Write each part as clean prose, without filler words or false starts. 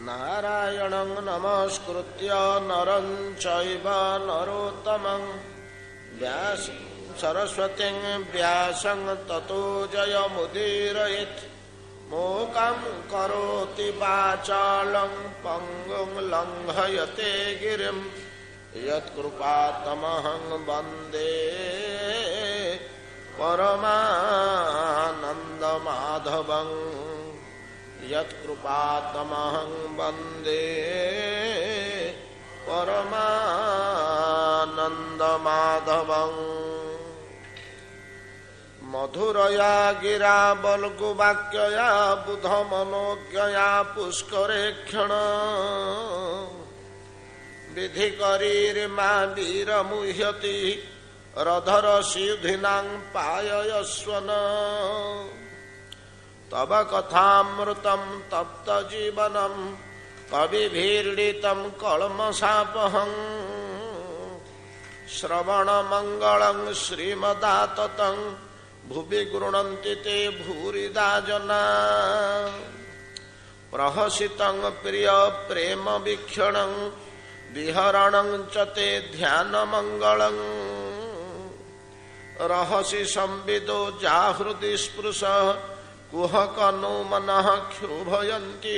नारायणं नमस्कृत्य नरं चैव नरोत्तमं सरस्वतीं व्यासं ततो जयमुदीरयेत्। मूकं करोति वाचालं पङ्गुं लङ्घयते गिरिं यत्कृपातमहं वन्दे परमानन्दमाधवं। यत्कृपातमहं वन्दे परमानन्दमाधवं। मधुरया गिरा बल्गुवाक्यया बुधमनोज्ञया पुष्करेक्षण विधिकरीर्मा वीरमुह्यति रधरसियुधिनां पाययस्वन। तव कथामृतं तप्तजीवनं कविभिर्णितं कल्मषापहं। श्रवणमङ्गलं श्रीमदाततं भुवि गृह्णन्ति ते भूरिदा जना। प्रहसितं प्रिय प्रेम वीक्षणं विहरणं च ते ध्यानमङ्गलं। रहसि संविदो जाहृदि स्पृशः कुहकनो मनः क्षोभयन्ति।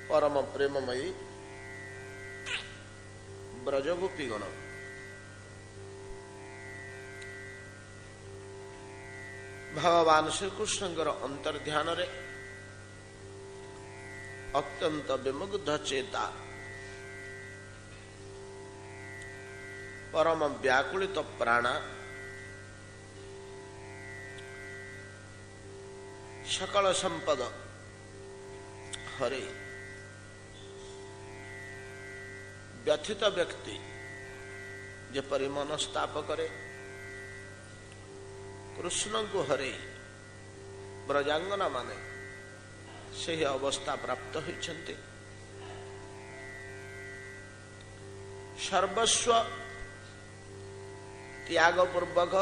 परम प्रेममयी ब्रजगोपीगण भगवान श्रीकृष्णଙ୍କର अंतर्ध्याନରେ अत्यंत विमुग्ध चेता परम व्याकुलित प्राणा सकल संपद हरे व्यथित व्यक्ति जेपरि मनस्ताप करे कृष्ण को हरे ब्रजांगना माने से अवस्था प्राप्त होइछन्ति। सर्वस्व त्याग पूर्वक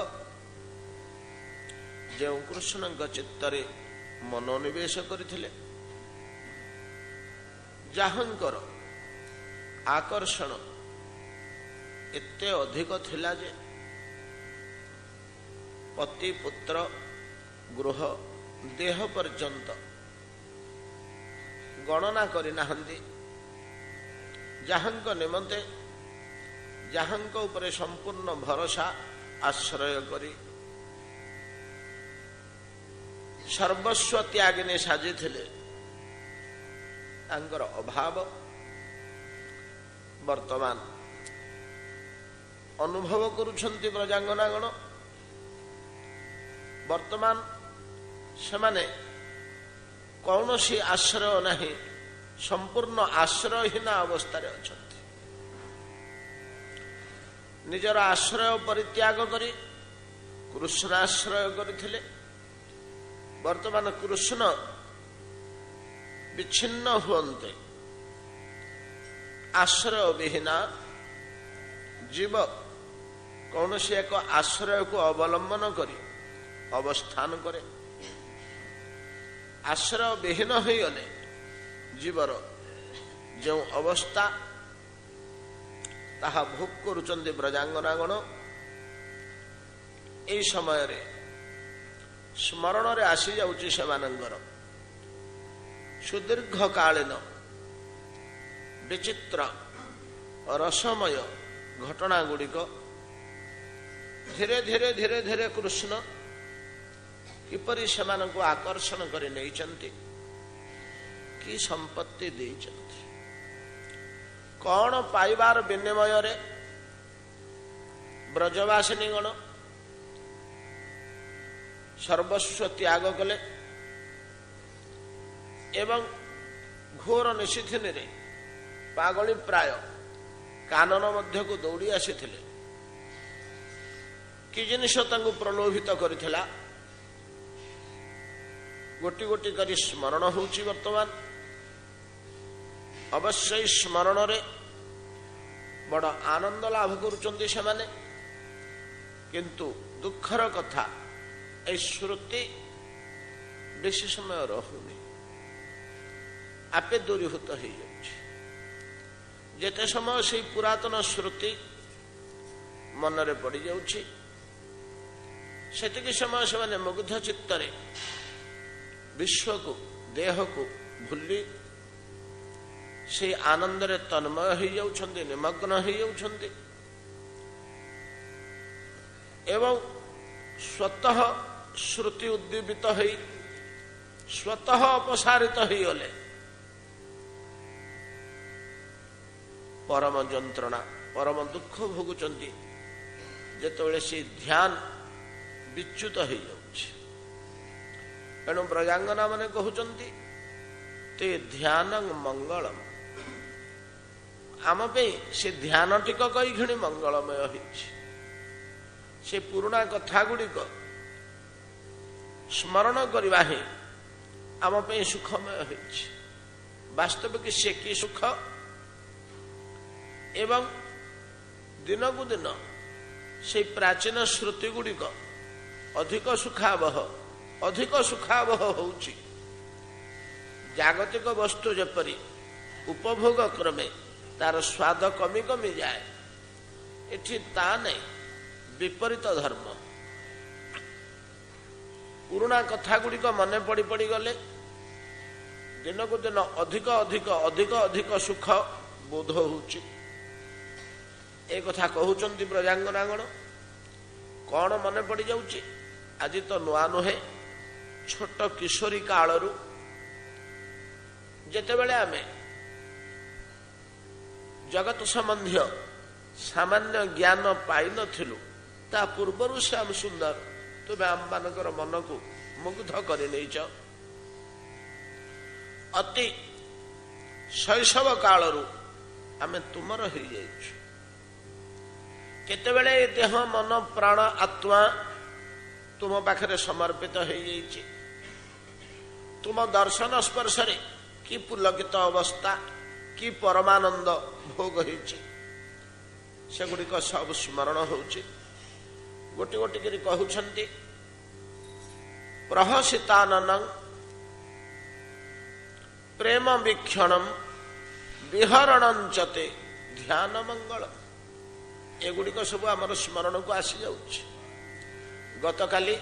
जो कृष्ण चित्तरे मनोनिवेश करथिले जाहंकर आकर्षण एते अधिक थिला जे पति पुत्र गृह देह पर्यंत गणना करि नाहंती। जाहंक निमंते जाहंक उपरे संपूर्ण भरोसा आश्रय करी सर्वस्व त्यागिने साजी थिले तांकर अभाव वर्तमान अनुभव करुछन्ति ब्रजांगनागण। वर्तमान सेमाने कौनसी आश्रय नहीं संपूर्ण आश्रयहीन अवस्था अछन्ति। निजर आश्रय परित्याग करी कृष्ण आश्रय करथिले। वर्तमान कृष्ण विच्छिन्न हुअन्ते आश्रय विहीना जीव कौन से एक आश्रय को अवलंबन करी अवस्थान करे। आश्रय विहीन हो गले जीवर जो अवस्था ताहा भोग करुचंदी ब्रजांगनागण। एई समय रे स्मरण रे आसी जाउची सेमानंगर सुदीर्घ कालीन विचित्र रसमय घटना गुड़िक धीरे धीरे धीरे धीरे कृष्ण किपरि सेमानंको आकर्षण करि नैचंती कि संपत्ति देइचंती कौन पाइबार विनिमय रे ब्रजवासिनी गण सर्वस्व त्याग कले एवं घोर निशिथिनी रे पागली प्राय कानन मध्य को दौड़ी आसीथिले। कि जिनिष तांको प्रलोभित करिथिला गोटी गोटी करी स्मरण होउची। वर्तमान अवश्य स्मरण रे बड़ आनंद लाभ करुचंदी सेमाने, किंतु दुखर कथा ए श्रुति बेसी समय रहुनी आपे दूरीभूत हो जाଉଛି। जेते समय से पुरातन श्रुति मनरे पड़ी जाଉଛି सेतिकी समय से मुग्ध चित्तरे विश्व को देह को भूली से आनंद रे तन्मय हो जाउछन्ति, निमग्न हो जाउछन्ति एवं स्वतः श्रुति उद्दीपित हो स्वतः अपसारित हो गले परम जंत्रणा परम दुख भोगुचन्ति जेतेबेले से ध्यान विच्युत हो जाउछि। एणु ब्रजांगना माने कहउचन्ति ते ध्यान मंगलम आम पे से ध्यान टिक कई घणी मंगलमय होइछि। से पुराना कथा गुड़िक स्मरण करवा ही आम पे सुखमय होइछि। वास्तविक से कि सुख एवं दिन को दिन से प्राचीन श्रुति गुड़िक अधिक सुखावह होउछि। जागतिक वस्तु जेपरी उपभोग क्रमे तार स्वाद कमी कमी जाए एठी ता नहीं विपरीत धर्म। पुराना कथा गुड़िक मन पड़ी पड़ी गले दिन को दिन अधिक अधिक अधिक अधिक सुख बोध होउछि। एक कथा कहउचंती ब्रजांगनागण कौन मन पड़ी जाउछि। आज तो नुआ नुहे छोट किशोरी कालरू जेतेबेले आमे जगत संबंधी सामान्य ज्ञान पाई नथिलु ता पूर्वरु श्याम सुंदर तुम आम मानकर मन को मुग्ध कर नहींच। अति शैशव कालरू आमे तुमर हो जाइछु। केतेबेले देह मन प्राण आत्मा तुम पाखरे समर्पित हो जाइछि। तुम दर्शन स्पर्श रे कि पुलकित अवस्था कि परमानंद भोग होइछि सेगुड़िक सब स्मरण होउछि। गोटे गोटे करी कहउछन्ति प्रहसिताननं प्रेम वीक्षणम विहरणंचते ध्यान मंगलम। एगुड़िक सब आमर स्मरण को आसी जाउछि। गतकाली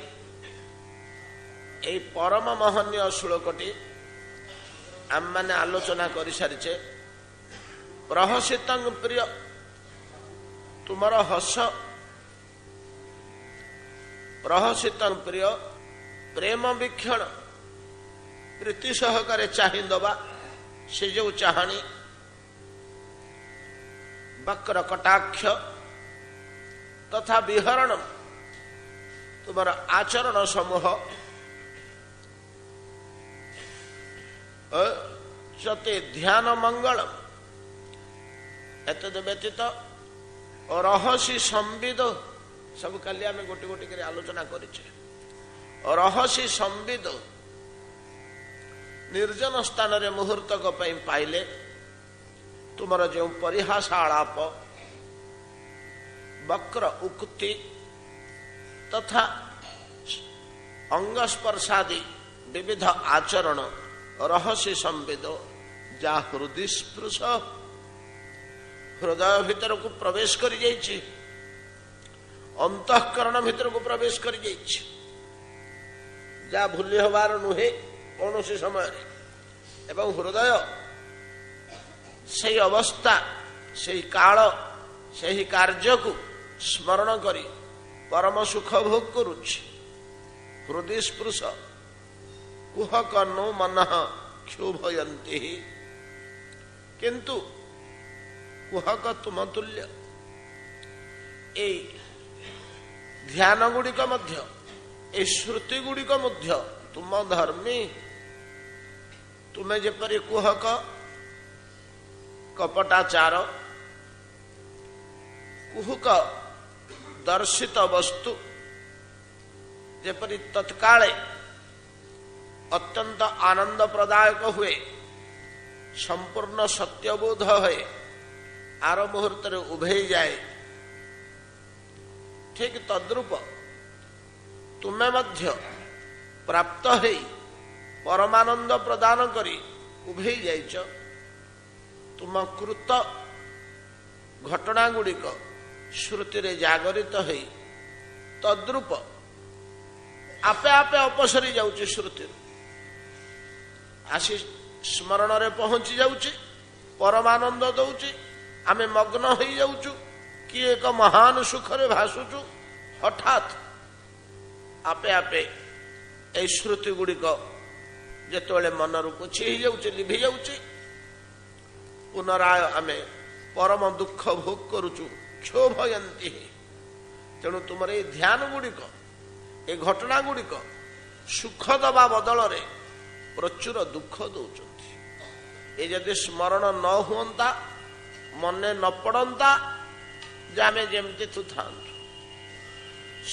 ए परम महनीय श्लोकटी आम माने आलोचना कर सारिचे। प्रहसितं प्रिय तुमर हस प्रहसितं प्रिय प्रेम वीक्षण प्रीति सहकारे चाहि दबा से जो चाहणी वक्र कटाक्ष तथा विहरण तुमर आचरण समूह चते ध्यान मंगलम एतद व्यतीत रहसी संविद सब काली आम गोटे गोटे कर आलोचना करिछे। रहसी संविद निर्जन स्थान रे मुहूर्तक पाइले तुमर जो परिहास आलाप वक्र उक्ति तथा अंगस्पर्शादि विविध आचरण रहस्य संवेद जा हृदय स्पृश हृदय भीतर को प्रवेश करी जाइछि। अंतःकरण भीतर को प्रवेश करी जाइछि। जा भूली हबार नुहे कौन सी समय एवं हृदय से अवस्था से काल से कार्य को स्मरण करी परम सुख भोग करुछि। हृदय स्पृश कुहक नो मन क्षोभयन्ति किंतु कुहक तुम तुल्य। ए ध्यान गुड़िक मध्य ए श्रुति गुड़िक मध्य तुम धर्मी तुम्हें जेपरी कुहक कपटाचार कुहक दर्शित वस्तु जेपरी तत्काले अत्यंत आनंद प्रदायक हुए संपूर्ण सत्यबोध है आर मुहूर्त उभे जाए ठीक तद्रूप तुम्हें मध्य प्राप्त है परमानंद प्रदान करी उभे जाइच तुम कृत घटना गुड़िक श्रुति रे जागरित होई तद्रूप आपे आपे अपसरी जाउची श्रुति आसी स्मरण रे पहुंची जाउची परमानंद दउची आमे मग्न होई जाउचु कि एक महान सुख रे भासुचु हठात आपे आपे ए श्रुति गुड़िक जेतोले मन रु कुछ ही जाउची लिभि जाउची पुनराय आमे परम दुख भोग करुचु क्षोभयंती तेणु तुमर ये ध्यान गुड़िक ए घटना गुड़िक सुख दबा बदल रे प्रचुर दुख दौरान ये जदि स्मरण न हुआ मने न पड़ता जे आमे जेमती तु था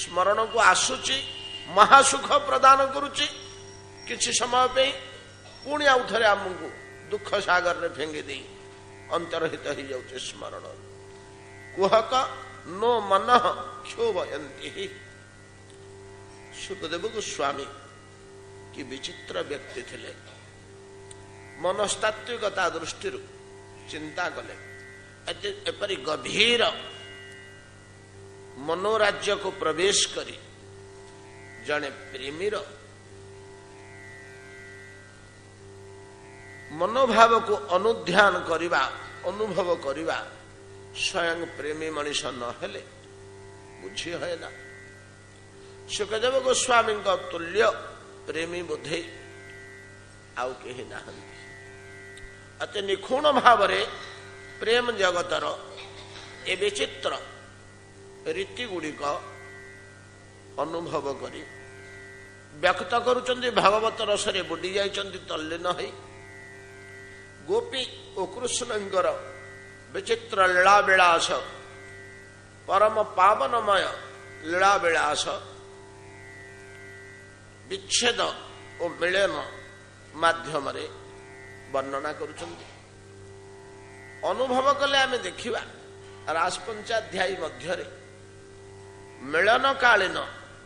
स्मरण को आसुची महासुख प्रदान करुची किछि समय पे पुणी आउ थे आमको दुख सागर रे फेंगी दे अंतरहित हो जाउचे स्मरण कुहक नो मन क्षोभयंती सुखदेव गोस्वामी कि विचित्र व्यक्ति थिले मनस्तात्विकता दृष्टि चिंता कले एपरी गभीर मनोराज्य को प्रवेश करी जने प्रेमीर मनोभाव को अनुध्यान करिबा अनुभव करिबा स्वयं प्रेमी मनीष न हेले बुझी है ना सुखदेव गोस्वामी तुल्य प्रेमी बुद्धि आउ कहीं ना अति निखुण भाव प्रेम जगतर ए विचित्र रीति गुड़िक अनुभव करी व्यक्त करुचंदी भागवत रसरे बुडी जाइचंदी तल्लीन होई गोपी और कृष्णंकर विचित्र लीला विलास परम पावनमय लीला विलास विच्छेद और मिलन माध्यम वर्णना करुचंदी अनुभव कले आमे देखिबा राजपंचाध्यायी मध्यरे मिलन कालीन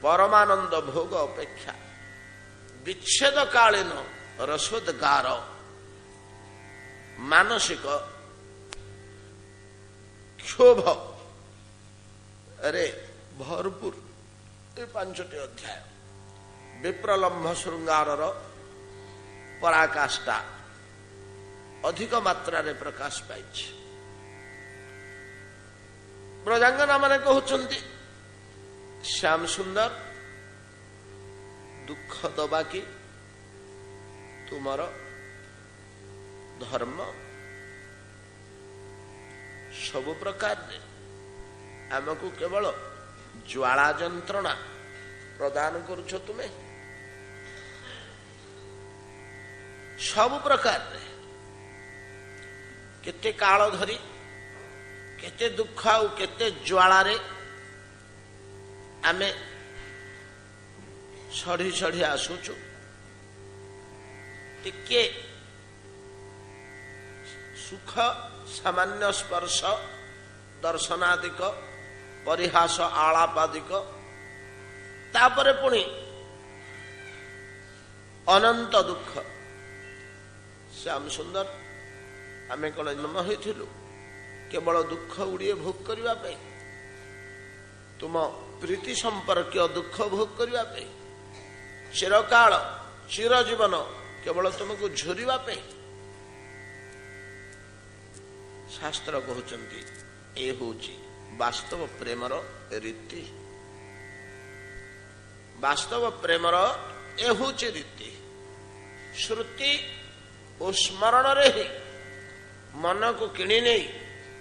परमानंद भोग अपेक्षा विच्छेद कालीन रसोदगार मानसिक क्षोभ रे भरपूर ये 5टी अध्याय विप्रलंभ श्रृंगार पराकाष्ठा अधिक मात्रा रे प्रकाश पाई ब्रजांगना माने कहउचंती श्याम सुंदर दुख दबा कि तुमर धर्म सबु प्रकार आमको केवल ज्वाला जंत्रणा प्रदान करुछ तुम्हें सबु प्रकार केते काल धरी केते दुख आउ केते ज्वाला रे आमे सढ़ी सढ़ी आसुचु टिके सुख सामान्य स्पर्श दर्शनादिक परिहास आलापादिक तापरे पुणी अनंत दुख श्याम सुंदर आमे कौन जन्म होइथिलु केवल दुख गुड़िए भोग करबा पे तुम प्रीति संपर्क दुख भोग करबा पे चिरकाल चिर जीवन केवल तुमको झुरिबा पे शास्त्र कहउचंती ए होची वास्तव प्रेमर रीति वास्तव प्रेमर ए होची रीति श्रुति और स्मरण रे ही मन को किणी नहीं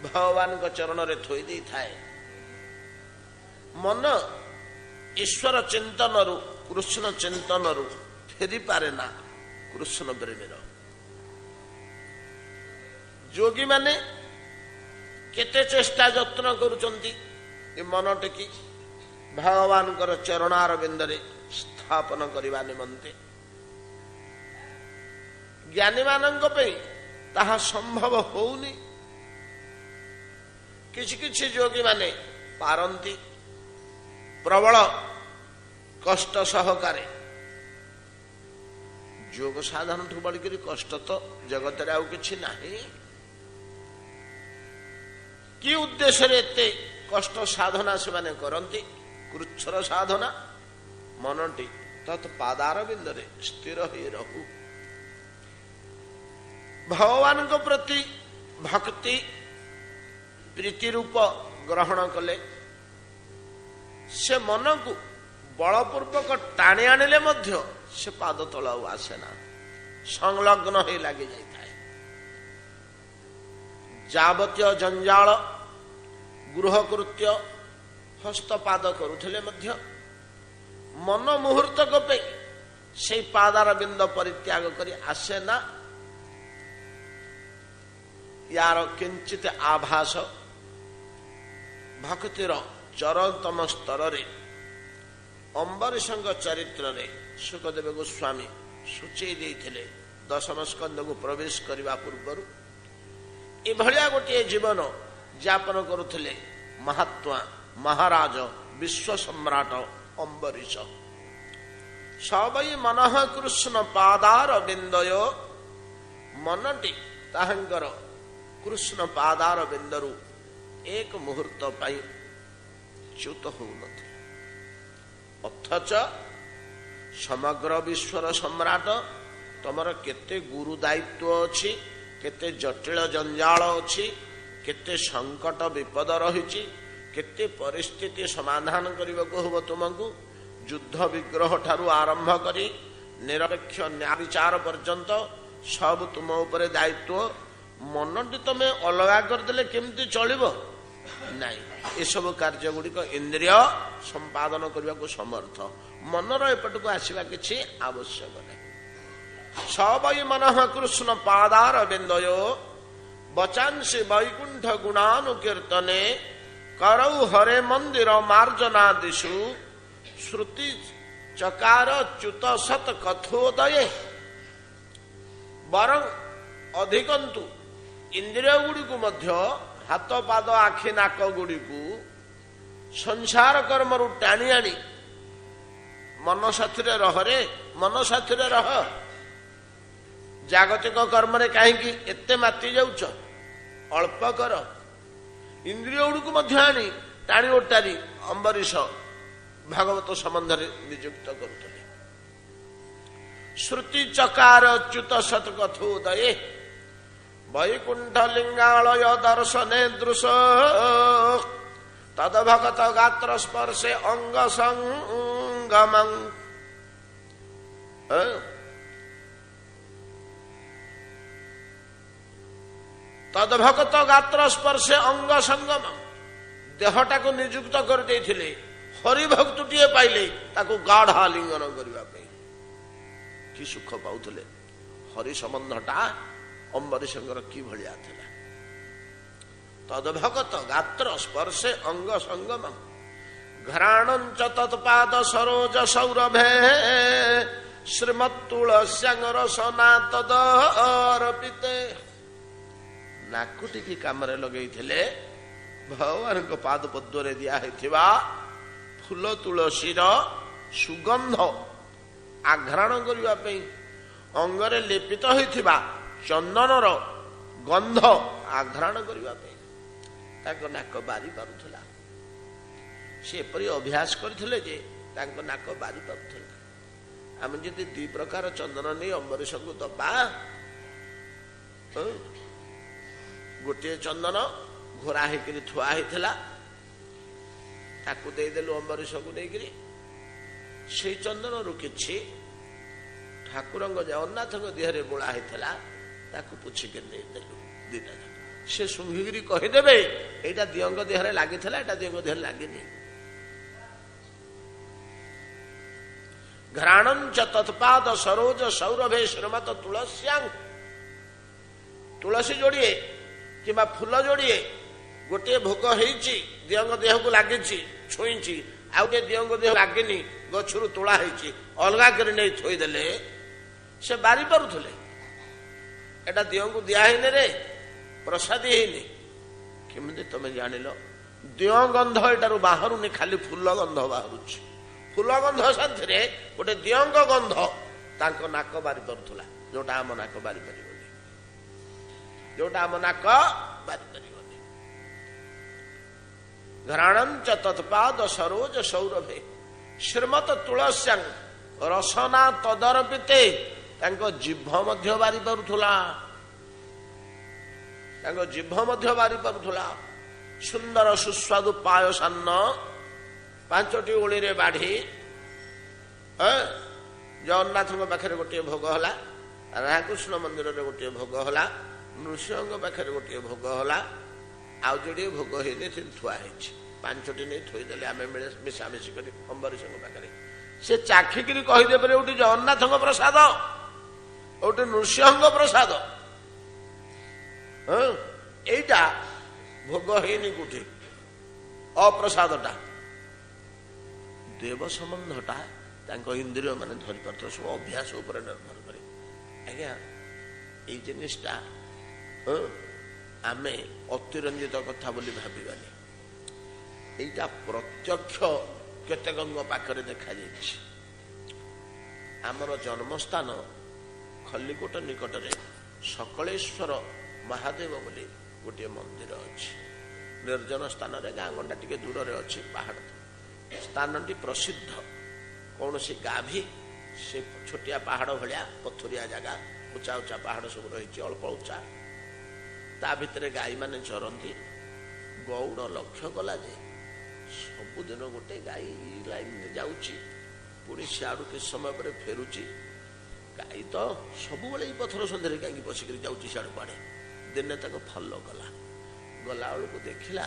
भगवान को चरण रे थोई दी थाए मन ईश्वर चिंतन रु कृष्ण चिंतन रु फेरी पारे ना कृष्ण प्रेमीर जोगी माने केते चेष्टा यत्न करुचंती ए मन टेकी भगवान कर चरणार बिंदरे स्थापन करबा निमंते ज्ञानी मानक पे ताहा संभव होउनी किछि किछि योगी माने पारंती प्रबल कष्ट सहकारे ଯୋଗ ସାଧନ ଠୁ ବଳିକରି କଷ୍ଟ ତ ଜଗତରେ ଆଉ କିଛି ନାହିଁ। କି ଉଦ୍ଦେଶ୍ୟରେ ଏତେ କଷ୍ଟ ସାଧନା ସେମାନେ କରନ୍ତି? କୃଚ୍ଛର ସାଧନା। ମନଟି ତତ୍ ପାଦାର ବିନ୍ଦରେ ସ୍ଥିର ହୋଇ ରହୁ। ଭଗବାନଙ୍କ ପ୍ରତି ଭକ୍ତି ପ୍ରୀତି ରୂପ ଗ୍ରହଣ କଲେ ସେ ମନକୁ ବଳପୂର୍ବକ ଟାଣି ଆଣିଲେ ମଧ୍ୟ ସେ ପାଦ ତଳ ଆଉ ଆସେ ନା, ସଂଲଗ୍ନ ହୋଇ ଲାଗି ଯାଇଥାଏ। ଯାବତୀୟ ଜଞ୍ଜାଳ ଗୃହକୃତ୍ୟ ହସ୍ତପାଦ କରୁଥିଲେ ମଧ୍ୟ ମନ ମୁହୂର୍ତ୍ତକ ପାଇଁ ସେଇ ପାଦାର ବିନ୍ଦ ପରିତ୍ୟାଗ କରି ଆସେ ନା। ୟାର କିଞ୍ଚିତ ଆଭାସ ଭକ୍ତିର ଚରମତମ ସ୍ତରରେ ଅମ୍ବରୀଶଙ୍କ ଚରିତ୍ରରେ ସୁଖଦେବ ଗୋସ୍ୱାମୀ ସୂଚେଇ ଦେଇଥିଲେ। ଦଶମ ସ୍କନ୍ଧକୁ ପ୍ରବେଶ କରିବା ପୂର୍ବରୁ ଏଭଳିଆ ଗୋଟିଏ ଜୀବନ ଯାପନ କରୁଥିଲେ ମହାତ୍ମା ମହାରାଜ ବିଶ୍ୱ ସମ୍ରାଟ ଅମ୍ବରୀଶ। ସବୈ ମନଃ କୃଷ୍ଣ ପାଦାର ବିନ୍ଦୟ, ମନଟି ତାହାଙ୍କର କୃଷ୍ଣ ପାଦାର ବିନ୍ଦରୁ ଏକ ମୁହୂର୍ତ୍ତ ପାଇଁ ଚ୍ୟୁତ ହଉନଥିଲା। ଅଥଚ ସମଗ୍ର ବିଶ୍ୱର ସମ୍ରାଟ, ତମର କେତେ ଗୁରୁ ଦାୟିତ୍ୱ ଅଛି, କେତେ ଜଟିଳ ଜଞ୍ଜାଳ ଅଛି, କେତେ ସଙ୍କଟ ବିପଦ ରହିଛି, କେତେ ପରିସ୍ଥିତି ସମାଧାନ କରିବାକୁ ହେବ ତୁମକୁ। ଯୁଦ୍ଧ ବିଗ୍ରହ ଠାରୁ ଆରମ୍ଭ କରି ନିରପେକ୍ଷ ନ୍ୟାୟ ବିଚାର ପର୍ଯ୍ୟନ୍ତ ସବୁ ତୁମ ଉପରେ ଦାୟିତ୍ୱ। ମନଟି ତମେ ଅଲଗା କରିଦେଲେ କେମିତି ଚଳିବ? ନାଇଁ, ଏସବୁ କାର୍ଯ୍ୟ ଗୁଡ଼ିକ ଇନ୍ଦ୍ରିୟ ସମ୍ପାଦନ କରିବାକୁ ସମର୍ଥ। ମନର ଏପଟକୁ ଆସିବା କିଛି ଆବଶ୍ୟକ ନାହିଁ। ସବୈ ମନଃ କୃଷ୍ଣ ପାଦାର ବିନ୍ଦୟ ବଚାଂସି ବୈକୁଣ୍ଠ ଗୁଣାନୁକୀର୍ତ୍ତନେ କରୌ ହରେ ମନ୍ଦିର ମାର୍ଜନାଦିଷୁ ଶ୍ରୁତି ଚକାର ଚ୍ୟୁତ ସତ କଥୋଦୟେ। ବରଂ ଅଧିକନ୍ତୁ ଇନ୍ଦ୍ରିୟ ଗୁଡ଼ିକୁ ମଧ୍ୟ, ହାତ ପାଦ ଆଖି ନାକ ଗୁଡ଼ିକୁ ସଂସାର କର୍ମରୁ ଟାଣି ଆଣି ମନ ସାଥିରେ ରହରେ, ମନ ସାଥିରେ ରହ। ଜାଗତିକ କର୍ମରେ କାହିଁକି ଏତେ ମାତି ଯାଉଛ? ଅଳ୍ପ କର। ଇନ୍ଦ୍ରିୟ ଗୁଡ଼ିକୁ ମଧ୍ୟ ଆଣି ଟାଣି ଓଟାରି ଅମ୍ବରୀଶ ଭାଗବତ ସମ୍ବନ୍ଧରେ ନିଯୁକ୍ତ କରୁଥିଲେ। ଶ୍ରୁତି ଚକାର ଚ୍ୟୁତ ସତ କଥୋଦୟେ ବୈକୁଣ୍ଠ ଲିଙ୍ଗାଳୟ ଦର୍ଶନେ ଦୃଶ ତଦଭଗତ ଗାତ୍ର ସ୍ପର୍ଶେ ଅଙ୍ଗ ସଙ୍ଗମଂ। ତଦଭଗତ ଗାତ୍ର ସ୍ପର୍ଶେ ଅଙ୍ଗ ସଙ୍ଗମ। ଦେହଟାକୁ ନିଯୁକ୍ତ କରିଦେଇଥିଲେ, ହରିଭକ୍ତଟିଏ ପାଇଲେ ତାକୁ ଗାଢ ଆଲିଙ୍ଗନ କରିବା ପାଇଁ। କି ସୁଖ ପାଉଥିଲେ। ହରି ସମ୍ବନ୍ଧଟା ଅମ୍ବରୀଶଙ୍କର କି ଭଳିଆ ଥିଲା। ତଦଭଗତ ଗାତ୍ର ସ୍ପର୍ଶେ ଅଙ୍ଗ ସଙ୍ଗମ ଘ୍ରାଣଞ୍ଚ ତତ୍ପାଦ ସରୋଜ ସୌରଭେ ଶ୍ରୀମତ୍ତୁଳସ୍ୟାଙ୍ଗ ରସନା ତଦର୍ପିତେ। ନାକୁଟିକି କାମରେ ଲଗେଇଥିଲେ ଭଗବାନଙ୍କ ପାଦ ପଦ୍ମରେ ଦିଆ ହେଇଥିବା ଫୁଲ ତୁଳସୀର ସୁଗନ୍ଧ ଆଘ୍ରାଣ କରିବା ପାଇଁ, ଅଙ୍ଗରେ ଲେପିତ ହୋଇଥିବା ଚନ୍ଦନର ଗନ୍ଧ ଆଘ୍ରାଣ କରିବା ପାଇଁ ତାଙ୍କ ନାକ ବାରି ପାରୁଥିଲା। ସେ ଏପରି ଅଭ୍ୟାସ କରିଥିଲେ ଯେ ତାଙ୍କ ନାକ ବାରି ପାରୁଥିଲା। ଆମେ ଯଦି ଦି ପ୍ରକାର ଚନ୍ଦନ ନେଇ ଅମ୍ବରୀଶଙ୍କୁ ଦବା, ଗୋଟିଏ ଚନ୍ଦନ ଘୋରା ହେଇକିରି ଥୁଆ ହେଇଥିଲା, ତାକୁ ଦେଇଦେଲୁ ଅମ୍ବରୀଶଙ୍କୁ ନେଇକିରି। ସେଇ ଚନ୍ଦନରୁ କିଛି ଠାକୁରଙ୍କ ଜଗନ୍ନାଥଙ୍କ ଦେହରେ ବୋଳା ହେଇଥିଲା, ତାକୁ ପୁଛିକି ଦେଇଦେଲୁ ଦିଟା ଯାକ। ସେ ଶୁଙ୍ଘିକିରି କହିଦେବେ ଏଇଟା ଦିଅଙ୍କ ଦେହରେ ଲାଗିଥିଲା, ଏଇଟା ଦିଅଙ୍କ ଦେହରେ ଲାଗିନି। ଘ୍ରାଣଞ୍ଚ ତତ୍ପାଦ ସରୋଜ ସୌରଭେ ଶ୍ରୀମତ ତୁଳସ୍ୟାଂ। ତୁଳସୀ ଯୋଡ଼ିଏ କିମ୍ବା ଫୁଲ ଯୋଡ଼ିଏ ଗୋଟିଏ ଭୋଗ ହେଇଛି, ଦିଅଙ୍କ ଦେହକୁ ଲାଗିଛି, ଛୁଇଁଛି, ଆଉ ଟିକେ ଦିଅଙ୍କ ଦେହ ଲାଗିନି, ଗଛରୁ ତୋଳା ହେଇଛି, ଅଲଗା କରି ନେଇ ଥୋଇଦେଲେ ସେ ବାରି ପାରୁଥିଲେ। ଏଟା ଦିଅଙ୍କୁ ଦିଆ ହେଇନି ରେ, ପ୍ରସାଦୀ ହେଇନି। କେମିତି ତମେ ଜାଣିଲ? ଦିଅ ଗନ୍ଧ ଏଟାରୁ ବାହାରୁନି, ଖାଲି ଫୁଲ ଗନ୍ଧ ବାହାରୁଛି। ଫୁଲ ଗନ୍ଧ ସାଥିରେ ଗୋଟେ ଦିଅଙ୍କ ଗନ୍ଧ ତାଙ୍କ ନାକ ବାରି ପାରୁଥିଲା, ଯୋଉଟା ଆମ ନାକ ବାରି ପାରିବନି, ଯୋଉଟା ଆମ ନାକ ବାରି ପାରିବନି। ଘ୍ରାଣଞ୍ଚ ତତ୍ପାଦ ସରୋଜ ସୌରଭେ ଶ୍ରୀମତ ତୁଳସ୍ୟାଂ ରସନା ତଦର୍ପିତେ, ତାଙ୍କ ଜିଭ ମଧ୍ୟ ବାରି ପାରୁଥିଲା, ତାଙ୍କ ଜିଭ ମଧ୍ୟ ବାରି ପାରୁଥିଲା। ସୁନ୍ଦର ସୁସ୍ୱାଦୁ ପାୟସାନ୍ନ 5ଟି ଓଳିରେ ବାଢି ଜଗନ୍ନାଥଙ୍କ ପାଖରେ ଗୋଟିଏ ଭୋଗ ହେଲା, ରାଧାକୃଷ୍ଣ ମନ୍ଦିରରେ ଗୋଟିଏ ଭୋଗ ହେଲା, ନୃସିଂହଙ୍କ ପାଖରେ ଗୋଟିଏ ଭୋଗ ହେଲା, ଆଉ ଯୋଡ଼ିଏ ଭୋଗ ହେଇନି ସେଠି ଥୁଆ ହେଇଛି। 5ଟି ନେଇ ଥୋଇଦେଲେ ଆମେ ମିଶାମିଶି କରି ଅମ୍ବରୀଶଙ୍କ ପାଖରେ। ସେ ଚାଖିକିରି କହିଦେବେ ଗୋଟେ ଜଗନ୍ନାଥଙ୍କ ପ୍ରସାଦ, ଗୋଟେ ନୃସିଂହଙ୍କ ପ୍ରସାଦ। এইটা ভোগ হয়নি কোটি অপ্রসাদটা, দেব সম্বন্ধটা তাঙ্ক ইন্দ্রিয় মানে ধরি পারুথিবে, সব অভ্যাস উপরে নির্ভর করে। আজ্ঞা এই জিনিসটা আমি অতিরঞ্জিত কথা বলি ভাবিবানি, এইটা প্রত্যক্ষ কেতেকঙ্গ পাখরে দেখা যাইছে। আমার জন্মস্থান খল্লিকোট নিকটরে সকলেশ্বর ମହାଦେବ ବୋଲି ଗୋଟିଏ ମନ୍ଦିର ଅଛି। ନିର୍ଜନ ସ୍ଥାନରେ, ଗାଁ ଗଣ୍ଡା ଟିକେ ଦୂରରେ ଅଛି, ପାହାଡ଼ ସ୍ଥାନଟି ପ୍ରସିଦ୍ଧ। କୌଣସି ଗାଭୀ ସେ ଛୋଟିଆ ପାହାଡ଼ ଭଳିଆ ପଥୁରିଆ ଜାଗା, ଉଚ୍ଚା ଉଚ୍ଚା ପାହାଡ଼ ସବୁ ରହିଛି, ଅଳ୍ପ ଉଚ୍ଚା। ତା ଭିତରେ ଗାଈମାନେ ଚରନ୍ତି। ଗଉଡ଼ ଲକ୍ଷ୍ୟ କଲା ଯେ ସବୁଦିନ ଗୋଟେ ଗାଈ ଲାଇନରେ ଯାଉଛି, ପୁଣି ସିଆଡ଼ୁ କିଛି ସମୟ ପରେ ଫେରୁଛି। ଗାଈ ତ ସବୁବେଳେ ଏଇ ପଥର ସନ୍ଧ୍ୟାରେ କାହିଁକି ବସିକରି ଯାଉଛି ସିଆଡ଼ୁ କୁଆଡ଼େ। ଦିନେ ତାକୁ ଫଲୋ କଲା, ଗଲାବେଳକୁ ଦେଖିଲା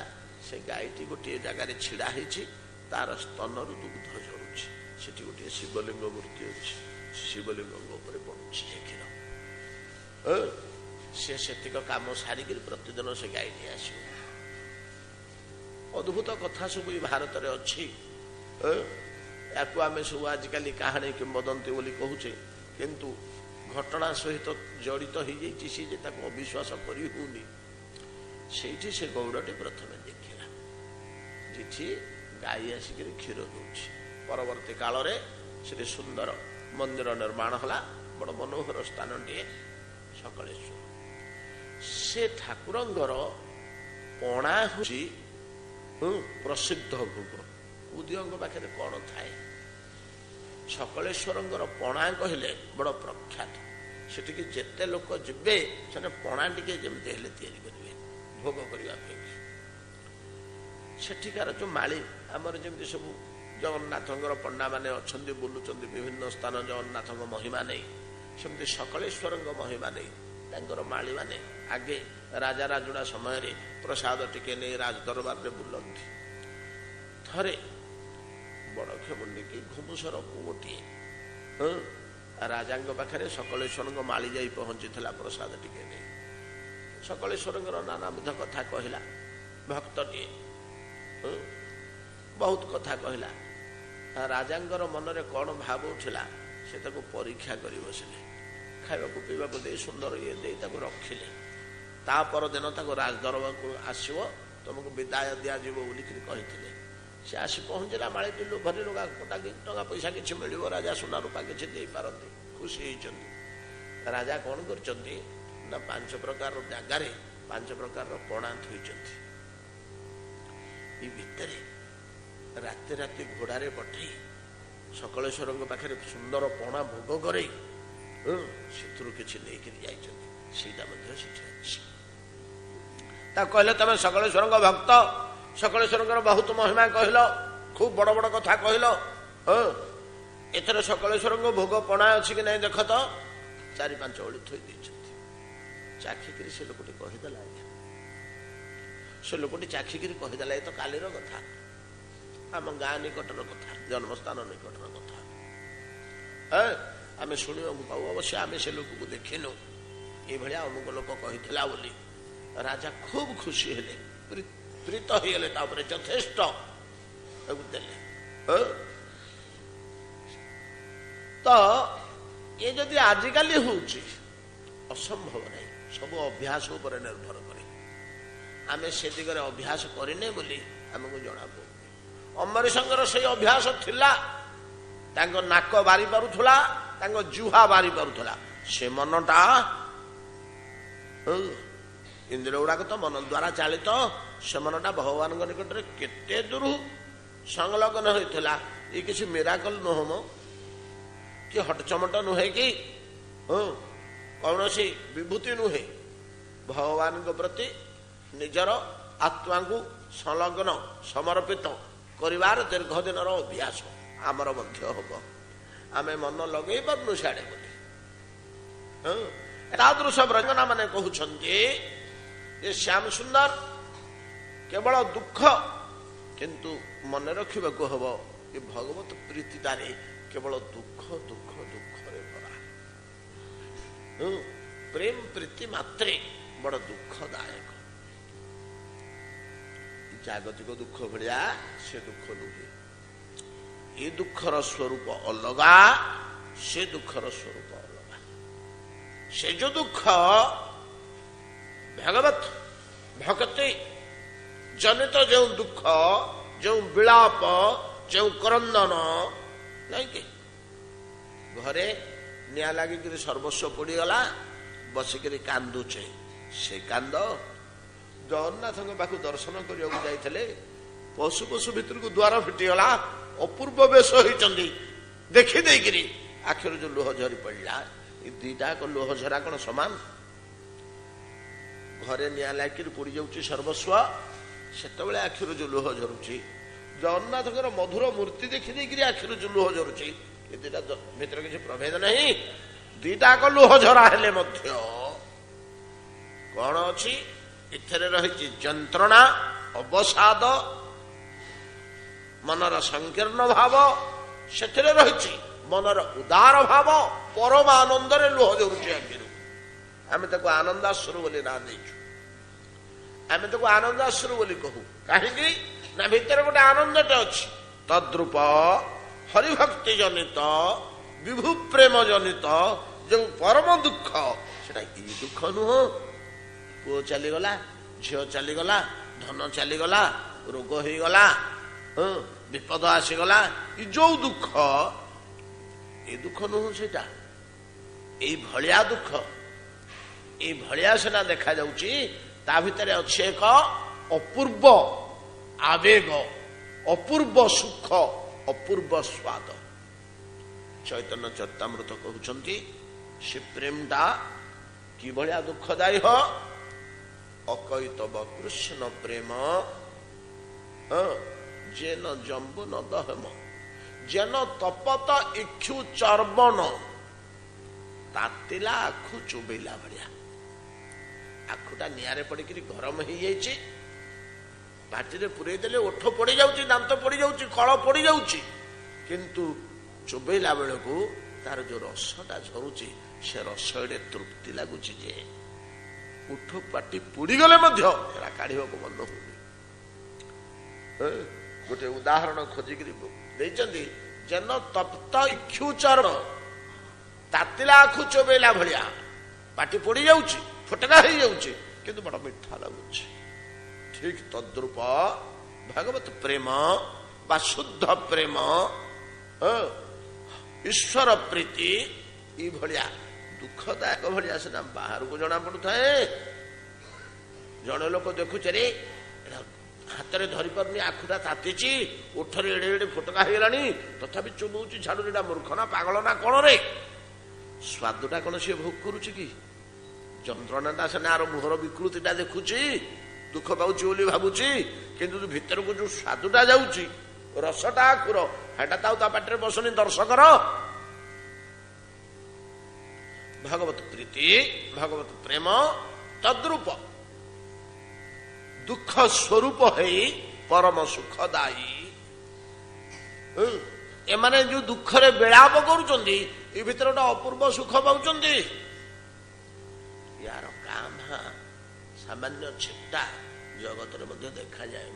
ସେ ଗାଈଟି ଗୋଟିଏ ଜାଗାରେ ଛିଡ଼ା ହେଇଛି, ତାର ସ୍ତନରୁ ଦୁଗ୍ଧ ଝରୁଛି। ସେଠି ଗୋଟିଏ ଶିବଲିଙ୍ଗ ମୂର୍ତ୍ତି ଅଛି, ଶିବଲିଙ୍ଗଙ୍କ ଉପରେ ପଡୁଛି କ୍ଷୀର। ସେ ସେତିକ କାମ ସାରିକିରି ପ୍ରତିଦିନ ସେ ଗାଈଟି ଆସିବ। ଅଦ୍ଭୁତ କଥା ସବୁ ଏ ଭାରତରେ ଅଛି। ୟାକୁ ଆମେ ସବୁ ଆଜିକାଲି କାହାଣୀ କିମ୍ବଦନ୍ତୀ ବୋଲି କହୁଛେ, କିନ୍ତୁ ଘଟଣା ସହିତ ଜଡ଼ିତ ହେଇଯାଇଛି ସେ ଯେ ତାକୁ ଅବିଶ୍ୱାସ କରି ହେଉନି। ସେଇଠି ସେ ଗୌଡ଼ଟି ପ୍ରଥମେ ଦେଖିଲା, ଯେଠି ଗାଈ ଆସିକରି କ୍ଷୀର ଦେଉଛି। ପରବର୍ତ୍ତୀ କାଳରେ ସେଠି ସୁନ୍ଦର ମନ୍ଦିର ନିର୍ମାଣ ହେଲା, ବଡ଼ ମନୋହର ସ୍ଥାନଟିଏ ସକଳେଶ୍ୱର। ସେ ଠାକୁରଙ୍କର ପଣା ହେଉଛି ପ୍ରସିଦ୍ଧ ଭୋଗ। ଉଦୟଙ୍କ ପାଖରେ କ'ଣ ଥାଏ? ସକଳେଶ୍ୱରଙ୍କର ପଣା କହିଲେ ବଡ଼ ପ୍ରଖ୍ୟାତ। ସେଠିକି ଯେତେ ଲୋକ ଯିବେ ସେମାନେ ପଣା ଟିକେ ଯେମିତି ହେଲେ ତିଆରି କରିବେ ଭୋଗ କରିବା ପାଇଁ। ସେଠିକାର ଯେଉଁ ମାଳି, ଆମର ଯେମିତି ସବୁ ଜଗନ୍ନାଥଙ୍କର ପଣ୍ଡାମାନେ ଅଛନ୍ତି, ବୁଲୁଛନ୍ତି ବିଭିନ୍ନ ସ୍ଥାନ ଜଗନ୍ନାଥଙ୍କ ମହିମା ନେଇ, ସେମିତି ସକଳେଶ୍ୱରଙ୍କ ମହିମା ନେଇ ତାଙ୍କର ମାଳିମାନେ ଆଗେ ରାଜା ରାଜୁଡ଼ା ସମୟରେ ପ୍ରସାଦ ଟିକେ ନେଇ ରାଜ ଦରବାରରେ ବୁଲନ୍ତି। ଥରେ ବଡ଼ଖେମୁଣ୍ଡିକି ଘୁମୁସର ଗୋଟିଏ ରାଜାଙ୍କ ପାଖରେ ସକଳେଶ୍ୱରଙ୍କ ମାଳି ଯାଇ ପହଞ୍ଚିଥିଲା ପ୍ରସାଦ ଟିକେ ନେଇ। ସକଳେଶ୍ୱରଙ୍କର ନାନାବିଧ କଥା କହିଲା। ଭକ୍ତଟିଏ ବହୁତ କଥା କହିଲା। ରାଜାଙ୍କର ମନରେ କ'ଣ ଭାବ ଉଠିଲା ସେ ତାକୁ ପରୀକ୍ଷା କରି ବସିଲେ। ଖାଇବାକୁ ପିଇବାକୁ ଦେଇ ସୁନ୍ଦର ଇଏ ଦେଇ ତାକୁ ରଖିଲେ। ତା ପରଦିନ ତାକୁ ରାଜଦରବାରକୁ ଆସିବ, ତୁମକୁ ବିଦାୟ ଦିଆଯିବ ବୋଲିକିରି କହିଥିଲେ। ସେ ଆସି ପହଞ୍ଚିଲା, ମାଳିଟି ଲୋଭରେ ଟଙ୍କା ପଇସା କିଛି ମିଳିବ, ରାଜା ସୁନା ରୂପା କିଛି ଦେଇପାରନ୍ତି, ଖୁସି ହେଇଛନ୍ତି। ରାଜା କ'ଣ କରିଛନ୍ତି ନା 5 ପ୍ରକାରର ଜାଗାରେ 5 ପ୍ରକାରର ପଣା ଥୋଇଛନ୍ତି। ଏ ଭିତରେ ରାତି ରାତି ଘୋଡ଼ାରେ ପଠେଇ ସକଳେଶ୍ୱରଙ୍କ ପାଖରେ ସୁନ୍ଦର ପଣା ଭୋଗ କରେଇ ସେଥିରୁ କିଛି ନେଇକିରି ଯାଇଛନ୍ତି। ସେଇଟା ମଧ୍ୟ ସେଠି ଅଛି। ତାକୁ କହିଲେ ତମେ ସକଳେଶ୍ୱରଙ୍କ ଭକ୍ତ, ସକଳେଶ୍ୱରଙ୍କର ବହୁତ ମହିମା କହିଲ, ଖୁବ ବଡ଼ ବଡ଼ କଥା କହିଲ, ଏଥର ସକଳେଶ୍ୱରଙ୍କ ଭୋଗ ପଣା ଅଛି କି ନାଇଁ ଦେଖ ତ। 4-5 ଓଳି ଥୋଇ ଦେଇଛନ୍ତି। ଚାଖିକିରି ସେ ଲୋକଟି କହିଦେଲା, ଆଜ୍ଞା ସେ ଲୋକଟି ଚାଖିକିରି କହିଦେଲା, ଏ ତ କାଲିର କଥା, ଆମ ଗାଁ ନିକଟର କଥା, ଜନ୍ମସ୍ଥାନ ନିକଟର କଥା। ଆମେ ଶୁଣିବାକୁ ପାଉ, ଅବଶ୍ୟ ଆମେ ସେ ଲୋକକୁ ଦେଖିନୁ, ଏଇଭଳିଆ ଅମୁକ ଲୋକ କହିଥିଲା ବୋଲି। ରାଜା ଖୁବ ଖୁସି ହେଲେ, ପ୍ରୀତ ହେଇଗଲେ, ତାପରେ ଯଥେଷ୍ଟ ତାକୁ ଦେଲେ। ତ ଏ ଯଦି ଆଜିକାଲି ହଉଛି ଅସମ୍ଭବ ନାହିଁ, ସବୁ ଅଭ୍ୟାସ ଉପରେ ନିର୍ଭର କରେ। ଆମେ ସେ ଦିଗରେ ଅଭ୍ୟାସ କରିନେ ବୋଲି ଆମକୁ ଜଣାପଡ଼ୁନି। ଅମ୍ବରୀଶଙ୍କର ସେଇ ଅଭ୍ୟାସ ଥିଲା, ତାଙ୍କ ନାକ ବାରି ପାରୁଥିଲା, ତାଙ୍କ ଜୁହା ବାରି ପାରୁଥିଲା। ସେ ମନଟା ଇନ୍ଦ୍ରିୟ ଗୁଡାକ ତ ମନ ଦ୍ୱାରା ଚାଳିତ, ସେ ମନଟା ଭଗବାନଙ୍କ ନିକଟରେ କେତେ ଦୂର ସଂଲଗ୍ନ ହୋଇଥିଲା। ଏ କିଛି ମିରାକଲ ନୁହଁ ମ, କି ହଟଚମଟ ନୁହେଁ, କି କୌଣସି ବିଭୂତି ନୁହେଁ। ଭଗବାନଙ୍କ ପ୍ରତି ନିଜର ଆତ୍ମାଙ୍କୁ ସଂଲଗ୍ନ ସମର୍ପିତ କରିବାର ଦୀର୍ଘ ଦିନର ଅଭ୍ୟାସ ଆମର ମଧ୍ୟ ହବ। ଆମେ ମନ ଲଗେଇ ପାରୁନୁ ସିଆଡେ ବୋଲି। ତାଦୃଶ ବ୍ରଜନା ମାନେ କହୁଛନ୍ତି ଯେ ଶ୍ୟାମ ସୁନ୍ଦର କେବଳ ଦୁଃଖ, କିନ୍ତୁ ମନେ ରଖିବାକୁ ହବ ଏ ଭଗବତ ପ୍ରୀତିଦାରେ କେବଳ ଦୁଃଖ ଦୁଃଖ ଦୁଃଖରେ ଭରା। ପ୍ରେମ ପ୍ରୀତି ମାତ୍ରେ ବଡ ଦୁଃଖଦାୟକ। ଜାଗତିକ ଦୁଃଖ ଭଳିଆ ସେ ଦୁଃଖ ନୁହେଁ। ଏ ଦୁଃଖର ସ୍ୱରୂପ ଅଲଗା, ସେ ଦୁଃଖର ସ୍ୱରୂପ ଅଲଗା। ସେ ଯୋଉ ଦୁଃଖ ଭଗବତ ଭକ୍ତି ଜନିତ ଯେଉଁ ଦୁଃଖ, ଯେଉଁ ବିଳାପ, ଯେଉଁ କ୍ରନ୍ଦନ, ନାଇଁ କି ଘରେ ନିଆଁ ଲାଗିକିରି ସର୍ବସ୍ୱ ପୋଡିଗଲା, ବସିକିରି କାନ୍ଦୁଛେ, ସେ କାନ୍ଦ ଜଗନ୍ନାଥଙ୍କ ପାଖକୁ ଦର୍ଶନ କରିବାକୁ ଯାଇଥିଲେ, ପଶୁ ପଶୁ ଭିତରକୁ ଦ୍ୱାର ଫିଟିଗଲା, ଅପୂର୍ବ ବେଶ ହେଇଛନ୍ତି, ଦେଖି ଦେଇକିରି ଆଖିରୁ ଯୋଉ ଲୁହ ଝରି ପଡିଲା। ଏ ଦିଟା ଲୁହ ଝରା କଣ ସମାନ? ଘରେ ନିଆଁ ଲାଗିକିରି ପୋଡି ଯାଉଛି ସର୍ବସ୍ୱ, ସେତେବେଳେ ଆଖିରୁ ଯୋଉ ଲୁହ ଝରୁଛି, ଜଗନ୍ନାଥଙ୍କର ମଧୁର ମୂର୍ତ୍ତି ଦେଖି ଦେଇକିରି ଆଖିରୁ ଯୋଉ ଲୁହ ଝରୁଛି, ଏ ଦିଟା ଭିତରେ କିଛି ପ୍ରଭେଦ ନାହିଁ। ଦିଟାକ ଲୁହ ଝରା ହେଲେ ମଧ୍ୟ କଣ ଅଛି? ଏଥିରେ ରହିଛି ଯନ୍ତ୍ରଣା, ଅବସାଦ, ମନର ସଂକୀର୍ଣ୍ଣ ଭାବ, ସେଥିରେ ରହିଛି ମନର ଉଦାର ଭାବ। ପରମ ଆନନ୍ଦରେ ଲୁହ ଝରୁଛି ଆଖିରୁ। ଆମେ ତାକୁ ଆନନ୍ଦାଶ୍ରୁ ବୋଲି ନାଁ ଦେଇଛୁ। ଆମେ ତାକୁ ଆନନ୍ଦାଶ୍ରୁ ବୋଲି କହୁ। କାହିଁକି ନା ଭିତରେ ଗୋଟେ ଆନନ୍ଦଟେ ଅଛି। ତଦ୍ରୂପ ହରିଭକ୍ତି ଜନିତ, ବିଭୁ ପ୍ରେମ ଜନିତ ଯେଉଁ ପରମ ଦୁଃଖ, ସେଟା ଏ ଦୁଃଖ ନୁହଁ। ପୁଅ ଚାଲିଗଲା, ଝିଅ ଚାଲିଗଲା, ଧନ ଚାଲିଗଲା, ରୋଗ ହେଇଗଲା, ବିପଦ ଆସିଗଲା, ଏ ଯୋଉ ଦୁଃଖ, ଏ ଦୁଃଖ ନୁହଁ ସେଇଟା। ଏଇ ଭଳିଆ ଦୁଃଖ, ଏଇ ଭଳିଆ ସିନା ଦେଖାଯାଉଛି, ତା ଭିତରେ ଅଛି ଏକ ଅପୂର୍ବ ଆବେଗ, ଅପୂର୍ବ ସୁଖ, ଅପୂର୍ବ ସ୍ୱାଦ। ଚୈତନ୍ୟ ଚରିତାମୃତ କହୁଛନ୍ତି ସେ ପ୍ରେମଟା କିଭଳିଆ ଦୁଃଖଦାୟୀ। ଅକୈତବ କୃଷ୍ଣ ପ୍ରେମ ଯେନ ଜମ୍ବୁ ନ ଦହମ, ଯେନ ତପତ ଇକ୍ଷୁ ଚର୍ବଣ, ତାତିଲା ଆଖୁ ଚୋବେଇଲା ଭଳିଆ। ଆଖୁଟା ନିଆଁରେ ପଡିକିରି ଗରମ ହେଇଯାଇଛି, ପାଟିରେ ପୁରେଇ ଦେଲେ ଓଠ ପଡି ଯାଉଛି, ଦାନ୍ତ ପଡି ଯାଉଛି, କଳ ପଡି ଯାଉଛି, କିନ୍ତୁ ଚୋବେଇଲା ବେଳକୁ ତାର ଯୋଉ ରସଟା ଝରୁଛି, ସେ ରସ ଏଡେ ତୃପ୍ତି ଲାଗୁଛି ଯେ ଓଠ ପାଟି ପୋଡିଗଲେ ମଧ୍ୟ ଏରା କାଢିବାକୁ ମନ ହଉନି। ଗୋଟେ ଉଦାହରଣ ଖୋଜିକିରି ଦେଇଛନ୍ତି, ଯେନ ତପ୍ତ ଇକ୍ଷୁ ଚର୍ମ, ତାତିଲା ଆଖୁ ଚୋବେଇଲା ଭଳିଆ, ପାଟି ପୋଡି ଯାଉଛି, ଫୋଟକା ହେଇଯାଉଛି, କିନ୍ତୁ ବଡ ମିଠା ଲାଗୁଛି। ଠିକ ତଦ୍ରୂପ ଭଗବତ ପ୍ରେମ ବା ଶୁଦ୍ଧ ପ୍ରେମ, ଈଶ୍ୱର ପ୍ରୀତି ଏଇ ଭଳିଆ ଦୁଃଖଦାୟକ ଭଳିଆ ସିନା ବାହାରକୁ ଜଣା ପଡୁଥାଏ। ଜଣେ ଲୋକ ଦେଖୁଛେ ରେ ହାତରେ ଧରି ପାରୁନି, ଆଖୁଟା ତାତିଛି, ଓଠରେ ଏଡେ ଏଡେ ଫୋଟକା ହେଇଗଲାଣି, ତଥାପି ଚୋବଉଛି, ଛାଡୁନି। ଏଟା ମୂର୍ଖ ନା ପାଗଳ ନା କଣ ରେ? ସ୍ୱାଦଟା କଣ ସିଏ ଭୋଗ କରୁଛି କି? ଯନ୍ତ୍ରଣାଟା ସିନା ଆର ମୁହଁର ବିକୃତିଟା ଦେଖୁଛି, ଦୁଃଖ ପାଉଛି ବୋଲି ଭାବୁଛି, କିନ୍ତୁ ଭିତରକୁ ଯୋଉ ସ୍ୱାଦଟା ଯାଉଛି, ରସଟା ଆଖୁର, ହେଟା ତ ଆଉ ତା ପାଟିରେ ବସୁନି ଦର୍ଶକର। ଭଗବତ ପ୍ରୀତି, ଭଗବତ ପ୍ରେମ ତଦ୍ରୂପ ଦୁଃଖ ସ୍ୱରୂପ ହେଇ ପରମ ସୁଖଦାୟୀ। ଏମାନେ ଯୋଉ ଦୁଃଖରେ ବିଳାପ କରୁଛନ୍ତି, ଏ ଭିତରେ ଗୋଟେ ଅପୂର୍ବ ସୁଖ ପାଉଛନ୍ତି। ୟାର କାଁ ଭାଁ ସାମାନ୍ୟ ଛିଟା ଜଗତରେ ମଧ୍ୟ ଦେଖାଯାଏ।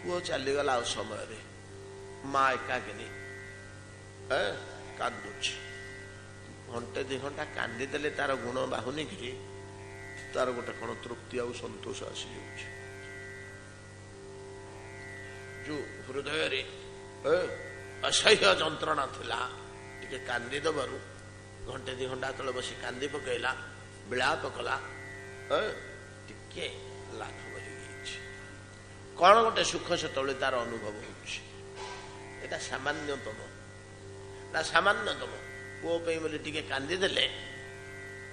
ପୁଅ ଚାଲିଗଲା ଆଉ ସମୟରେ ମା ଏକାକିନୀ କାନ୍ଦୁଛି। ଘଣ୍ଟେ 2 ଘଣ୍ଟା କାନ୍ଦିଦେଲେ ତାର ଗୁଣ ବାହୁନି କିରି ତାର ଗୋଟେ କଣ ତୃପ୍ତି ଆଉ ସନ୍ତୋଷ ଆସିଯାଉଛି। ଯୋଉ ହୃଦୟରେ ଅସହ୍ୟ ଯନ୍ତ୍ରଣା ଥିଲା। ଟିକେ କାନ୍ଦି ଦେବାରୁ ଘଣ୍ଟେ 2 ଘଣ୍ଟା ତଳେ ବସି କାନ୍ଦି ପକେଇଲା, ବିଳାପ କଲା, ଟିକେ ଲାଘବ ହେଇଯାଇଛି। କଣ ଗୋଟେ ସୁଖ ସେତେବେଳେ ତାର ଅନୁଭବ ହଉଛି। ଏଟା ସାମାନ୍ୟତମ, ପୁଅ ପାଇଁ ବୋଲି ଟିକେ କାନ୍ଦିଦେଲେ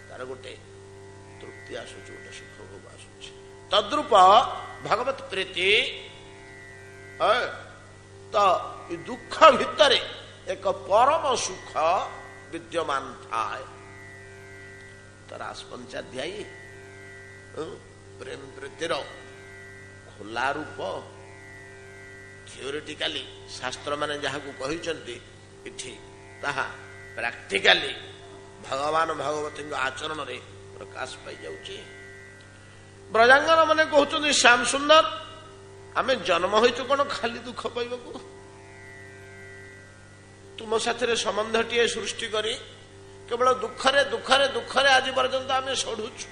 ତାର ଗୋଟେ ତୃପ୍ତି ଆସୁଛି, ଗୋଟେ ସୁଖ ଭୋଗ ଆସୁଛି। ତଦ୍ରୂପ ଭଗବତ ପ୍ରୀତି ତ ଦୁଃଖ ଭିତରେ ଏକ ପରମ ସୁଖ ବିଦ୍ୟମାନ ଥାଏ। ତାର 5 ପ୍ରେମ ପ୍ରୀତିର ଖୋଲା ରୂପ ଥିଓରିଟିକାଲି ଶାସ୍ତ୍ର ମାନେ ଯାହାକୁ କହିଛନ୍ତି ଏଠି ତାହା ପ୍ରାକ୍ଟିକାଲି ଭଗବାନ ଭଗବତୀଙ୍କ ଆଚରଣରେ ପ୍ରକାଶ ପାଇଯାଉଛି। ବ୍ରଜାଙ୍ଗନ ମାନେ କହୁଛନ୍ତି, ଶ୍ୟାମ ସୁନ୍ଦର, ଆମେ ଜନ୍ମ ହୋଇଛୁ କଣ ଖାଲି ଦୁଃଖ ପାଇବାକୁ? ତୁମ ସାଥିରେ ସମ୍ବନ୍ଧଟିଏ ସୃଷ୍ଟି କରି କେବଳ ଦୁଃଖରେ ଦୁଃଖରେ ଦୁଃଖରେ ଆଜି ପର୍ଯ୍ୟନ୍ତ ଆମେ ସଢୁଛୁ।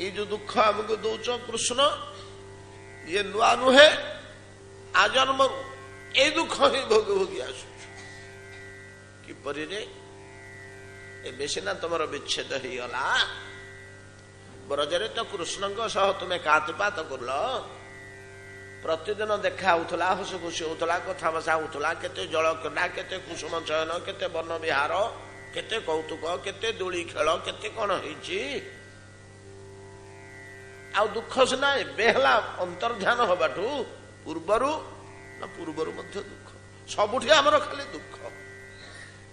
ଏଇ ଯୋଉ ଦୁଃଖ ଆମକୁ ଦଉଛ କୃଷ୍ଣ, ଇଏ ନୂଆ ନୁହେଁ, ଆଜନ୍ମରୁ ଏଇ ଦୁଃଖ ହିଁ ଭୋଗି ଭୋଗି ଆସୁଛୁ। କିପରି ରେ? ଏବେ ସିନା ତମର ବିଚ୍ଛେଦ ହେଇଗଲା, ବ୍ରଜରେ ତ କୃଷ୍ଣଙ୍କ ସହ ତୁମେ କାତପାତ କଲ, ପ୍ରତିଦିନ ଦେଖା ହଉଥିଲା, ହସ ଖୁସି ହଉଥିଲା, କଥାବସା ହଉଥିଲା, କେତେ ଜଳକ୍ରୀଡ଼ା, କେତେ କୁସୁମ ଚୟନ, କେତେ ବନ ବିହାର, କେତେ କୌତୁକ, କେତେ ଦୋଳି ଖେଳ, କେତେ କଣ ହେଇଛି। ଆଉ ଦୁଃଖ ସିନା ଏବେ ହେଲା ଅନ୍ତର୍ଧ୍ୟାନ ହବାଠୁ, ପୂର୍ବରୁ ମଧ୍ୟ ଦୁଃଖ। ସବୁଠି ଆମର ଖାଲି ଦୁଃଖ।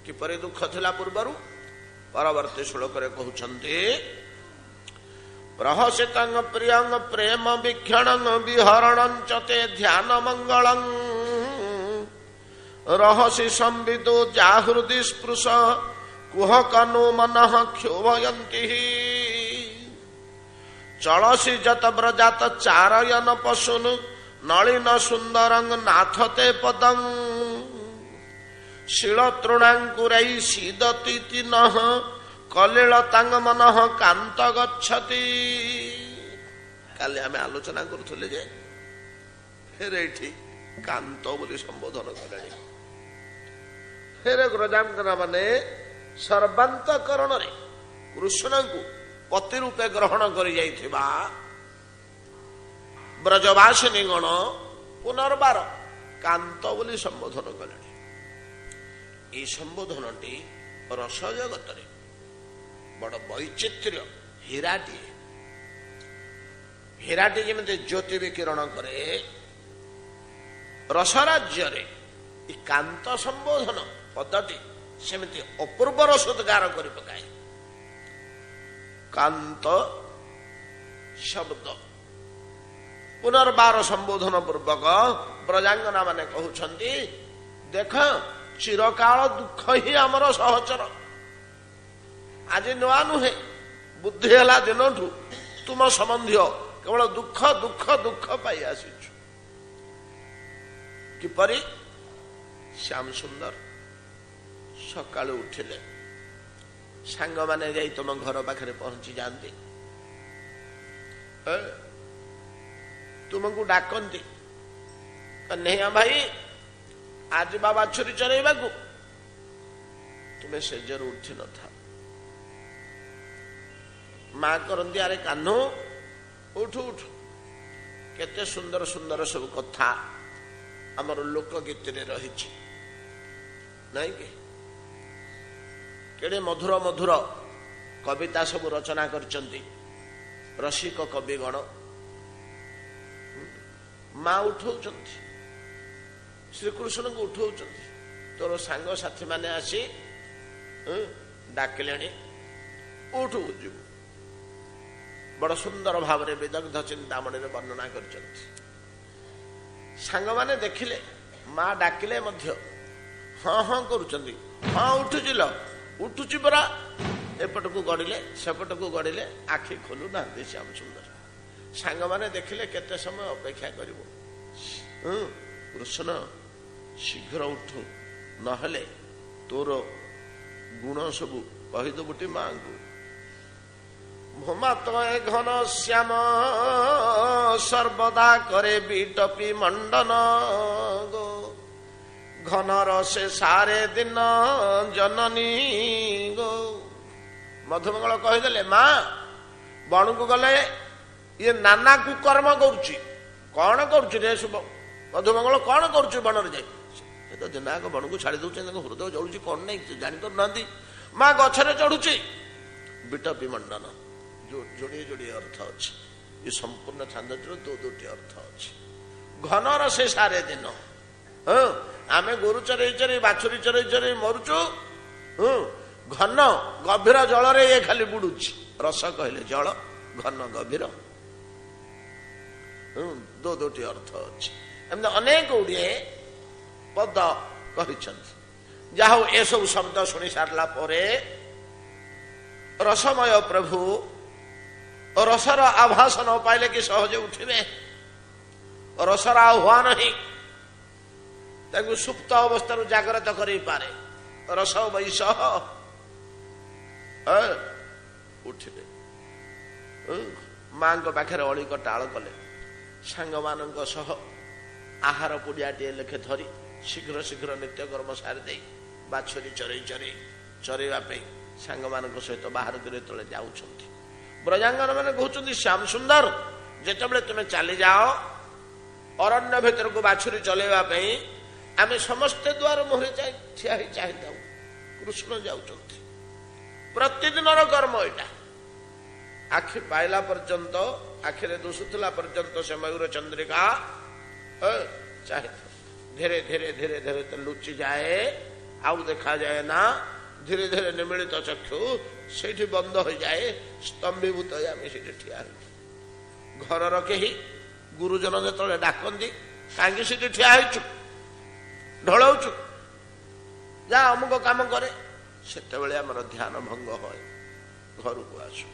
କିପରି ଦୁଃଖ ଥିଲା ପୂର୍ବରୁ? ପରବର୍ତ୍ତୀ ଶ୍ଲୋକରେ କହୁଛନ୍ତି, ପ୍ରହସିତଂ ପ୍ରିୟଂ ପ୍ରେମ ବିକ୍ଷଣଂ ବିହरणं च ते ଧ୍ୟାନ ମଙ୍ଗଳଂ ରହସି ସମ୍ବିଦୋ ଜାହୃଦି ସ୍ପୃଶ କୁହକନୁ ମନଃ କ୍ଷୋଭୟନ୍ତି ଚଳସି ଯତ ବ୍ରଜାତ ଚାରୟନ ପଶୁନ ନଳିନ ସୁନ୍ଦରଂ ନାଥତେ ପଦଂ ଶିଳ ତୃଣାଙ୍କୁରೈ ସିଦତି ନଃ କଲିଳ ତାଙ୍ଗ ମନଃ କାନ୍ତ ଗଚ୍ଛତି। କାଲି ଆମେ ଆଲୋଚନା କରୁଥିଲେ ଯେ ଫେରେ ଏଠି କାନ୍ତ ବୋଲି ସମ୍ବୋଧନ କଲେଣି। ଫେରେ ବ୍ରଜାଙ୍ଗନା ମାନେ ସର୍ବାନ୍ତକରଣରେ କୃଷ୍ଣଙ୍କୁ ପତି ରୂପେ ଗ୍ରହଣ କରି ଯାଇଥିବା ବ୍ରଜବାସିନୀ ଗଣ ପୁନର୍ବାର କାନ୍ତ ବୋଲି ସମ୍ବୋଧନ କଲେଣି। এই ସମ୍ବୋଧନଟି ରସ ଜଗତରେ ବଡ ବୈଚିତ୍ର୍ୟ। ହୀରାଟି ଯେମିତି ଜ୍ୟୋତି ବିକିରଣ କରେ, ରସ ରାଜ୍ୟରେ ଏ କାନ୍ତ ସମ୍ବୋଧନ ପଦଟି ସେମିତି ଅପୂର୍ବ ରସୋଦ୍ଗାର କରି ପକାଏ। କାନ୍ତ ଶବ୍ଦ ପୁନର୍ବାର ସମ୍ବୋଧନ ପୂର୍ବକ ବ୍ରଜାଙ୍ଗନା ମାନେ କହୁଛନ୍ତି, ଦେଖ ଚିରକାଳ ଦୁଃଖ ହିଁ ଆମର ସହଚର। ଆଜି ନୂଆ ନୁହେଁ, ବୁଦ୍ଧି ହେଲା ଦିନଠୁ ତୁମ ସମ୍ବନ୍ଧୀୟ କେବଳ ଦୁଃଖ ଦୁଃଖ ଦୁଃଖ ପାଇ ଆସିଛୁ। କିପରି? ଶ୍ୟାମ ସୁନ୍ଦର ସକାଳୁ ଉଠିଲେ ସାଙ୍ଗମାନେ ଯାଇ ତମ ଘର ପାଖରେ ପହଞ୍ଚି ଯାଆନ୍ତି, ତୁମକୁ ଡାକନ୍ତି, ନେହା ଭାଇ ଆଜି ବାବା ଛୁରୀ ଚରେଇବାକୁ। ତୁମେ ସେଜରୁ ଉଠି ନଥାଅ। ମା କରନ୍ତି, ଆରେ କାହ୍ନୁ ଉଠୁ ଉଠୁ। କେତେ ସୁନ୍ଦର ସୁନ୍ଦର ସବୁ କଥା ଆମର ଲୋକଗୀତରେ ରହିଛି, ନାଇଁ କି? କେଡେ ମଧୁର ମଧୁର କବିତା ସବୁ ରଚନା କରିଛନ୍ତି ରସିକ କବିଗଣ। ମା ଉଠଉଛନ୍ତି, ଶ୍ରୀକୃଷ୍ଣଙ୍କୁ ଉଠଉଛନ୍ତି। ତୋର ସାଙ୍ଗସାଥି ମାନେ ଆସି ଡାକିଲେଣି, ଉଠୁ ଯିବୁ। ବଡ ସୁନ୍ଦର ଭାବରେ ବିଦଗ୍ଧ ଚିନ୍ତାମଣିରେ ବର୍ଣ୍ଣନା କରିଛନ୍ତି। ସାଙ୍ଗମାନେ ଦେଖିଲେ ମା ଡାକିଲେ ମଧ୍ୟ ହଁ ହଁ କରୁଛନ୍ତି। ହଁ ଉଠୁଚିଲ, ଉଠୁଛି ପରା। ଏପଟକୁ ଗଡ଼ିଲେ ସେପଟକୁ ଗଡ଼ିଲେ, ଆଖି ଖୋଲୁ ନାହାନ୍ତି ଶ୍ୟାମ ସୁନ୍ଦର। ସାଙ୍ଗମାନେ ଦେଖିଲେ କେତେ ସମୟ ଅପେକ୍ଷା କରିବ, କୃଷ୍ଣ ଶୀଘ୍ର ଉଠୁ, ନହେଲେ ତୋର ଗୁଣ ସବୁ କହିଦେବୁଟି ମାଙ୍କୁ। ଭୂମାତ ଘନ ଶ୍ୟାମ ସର୍ବଦା କରେ ବିଟପି ମଣ୍ଡନ ଗೋ ଘନର ସେ ସାରେ ଦିନ ଜନନୀ ଗୋ। ମଧୁମଙ୍ଗଳ କହିଦେଲେ ମା ବଣକୁ ଗଲେ ଇଏ ନାନା କୁକର୍ମ କରୁଛି। କଣ କରୁଛି ରେ ଶୁଭ ମଧୁମଙ୍ଗଳ କଣ କରୁଛି ବଣରେ ଯାଇ? ସେ ତ ଦିନାକ ବଣକୁ ଛାଡି ଦଉଛି, ତାଙ୍କ ହୃଦୟ ଜଳୁଛି କଣ ନାହିଁ ଜାଣିପାରୁନାହାନ୍ତି। ମା ଗଛରେ ଚଢୁଛି, ବିଟପି ମଣ୍ଡନ ଯୋଡ଼ିଏ ଯୋଡ଼ିଏ ଅର୍ଥ ଅଛି। ଏ ସମ୍ପୂର୍ଣ୍ଣ ଛାନ୍ଦଟିର ଦୁଇଟି ଅର୍ଥ ଅଛି। ଘନର ସେ ସାରେ ଦିନ, ଆମେ ଗୋରୁ ଚରେଇ ଚରେଇ ବାଛୁରୀ ଚରେଇ ଚରେଇ ମରୁଛୁ। ଘନ ଗଭୀର ଜଳରେ ଇଏ ଖାଲି ବୁଡୁଛି। ରସ କହିଲେ ଜଳ, ଘନ ଗଭୀର, ଦୁଇଟି ଅର୍ଥ ଅଛି। ଏମିତି ଅନେକ ଗୁଡ଼ିଏ ପଦ କହିଛନ୍ତି। ଯାହା ହଉ ଏସବୁ ଶବ୍ଦ ଶୁଣି ସାରିଲା ପରେ ରସମୟ ପ୍ରଭୁ ରସର ଆଭାସ ନ ପାଇଲେ କି ସହଜେ ଉଠିବେ? ରସର ଆହ୍ୱାନ ହିଁ ତାଙ୍କୁ ସୁପ୍ତ ଅବସ୍ଥାରୁ ଜାଗ୍ରତ କରିପାରେ। ରସ ବୈଶ ଉଠିବେ। ମାଙ୍କ ପାଖରେ ଅଳିକ ଟାଳ କଲେ। ସାଙ୍ଗମାନଙ୍କ ସହ ଆହାର ପୁଡ଼ିଆଟିଏ ଲେଖେ ଧରି ଶୀଘ୍ର ଶୀଘ୍ର ନିତ୍ୟକର୍ମ ସାରି ଦେଇ ବାଛୁରୀ ଚରେଇ ଚରେଇ ଚରେଇବା ପାଇଁ ସାଙ୍ଗମାନଙ୍କ ସହିତ ବାହାରକୁ ଯେତେବେଳେ ଯାଉଛନ୍ତି, ବ୍ରଜାଙ୍ଗନ ମାନେ କହୁଛନ୍ତି ଶ୍ୟାମ ସୁନ୍ଦର ଯେତେବେଳେ ତୁମେ ଚାଲିଯାଅ ଅରଣ୍ୟ ଭିତରକୁ ବାଛୁରୀ ଚଲେଇବା ପାଇଁ, ଆମେ ସମସ୍ତେ ଦୁଆର ମୁହଁରେ ଠିଆ ହେଇ ଚାହିଁଥାଉ। କୃଷ୍ଣ ଯାଉଛନ୍ତି। ପ୍ରତିଦିନର କର୍ମ ଏଇଟା। ଆଖି ପାଇଲା ପର୍ଯ୍ୟନ୍ତ, ଆଖିରେ ଦୁଷୁଥିଲା ପର୍ଯ୍ୟନ୍ତ ସେ ମୟୂର ଚନ୍ଦ୍ରିକା ଚାହିଁଥାଉ। ଧୀରେ ଧୀରେ ଧୀରେ ଧୀରେ ତ ଲୁଚିଯାଏ, ଆଉ ଦେଖାଯାଏ ନା। ଧୀରେ ଧୀରେ ନିମିଳିତ ଚକ୍ଷୁ ସେଇଠି ବନ୍ଦ ହୋଇଯାଏ। ସ୍ତମ୍ଭୀଭୂତ ହୋଇ ଆମେ ସେଇଠି ଠିଆ ହେଇଛୁ। ଘରର କେହି ଗୁରୁଜନ ଯେତେବେଳେ ଡାକନ୍ତି, କାହିଁକି ସେଠି ଠିଆ ହେଇଛୁ, ଢଳଉଛୁ, ଯା ଅମୁକ କାମ କରେ, ସେତେବେଳେ ଆମର ଧ୍ୟାନ ଭଙ୍ଗ ହୁଏ, ଘରକୁ ଆସୁ।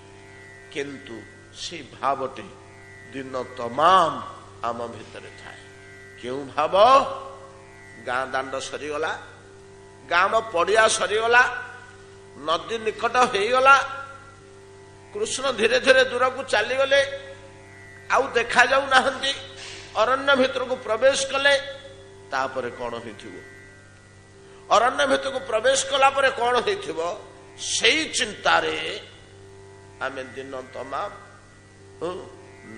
କିନ୍ତୁ ସେ ଭାବଟି ଦିନ ତମାମ ଆମ ଭିତରେ ଥାଏ। କେଉଁ ଭାବ? ଗାଁ ଦାଣ୍ଡ ସରିଗଲା, ଗାଁର ପଡ଼ିଆ ସରିଗଲା, ନଦୀ ନିକଟ ହେଇଗଲା, କୃଷ୍ଣ ଧୀରେ ଧୀରେ ଦୂରକୁ ଚାଲିଗଲେ, ଆଉ ଦେଖାଯାଉ ନାହାନ୍ତି, ଅରଣ୍ୟ ଭିତରକୁ ପ୍ରବେଶ କଲେ। ତାପରେ କଣ ହେଇଥିବ? ଅରଣ୍ୟ ଭିତରକୁ ପ୍ରବେଶ କଲା ପରେ କଣ ହେଇଥିବ? ସେଇ ଚିନ୍ତାରେ ଆମେ ଦିନ ତମାମ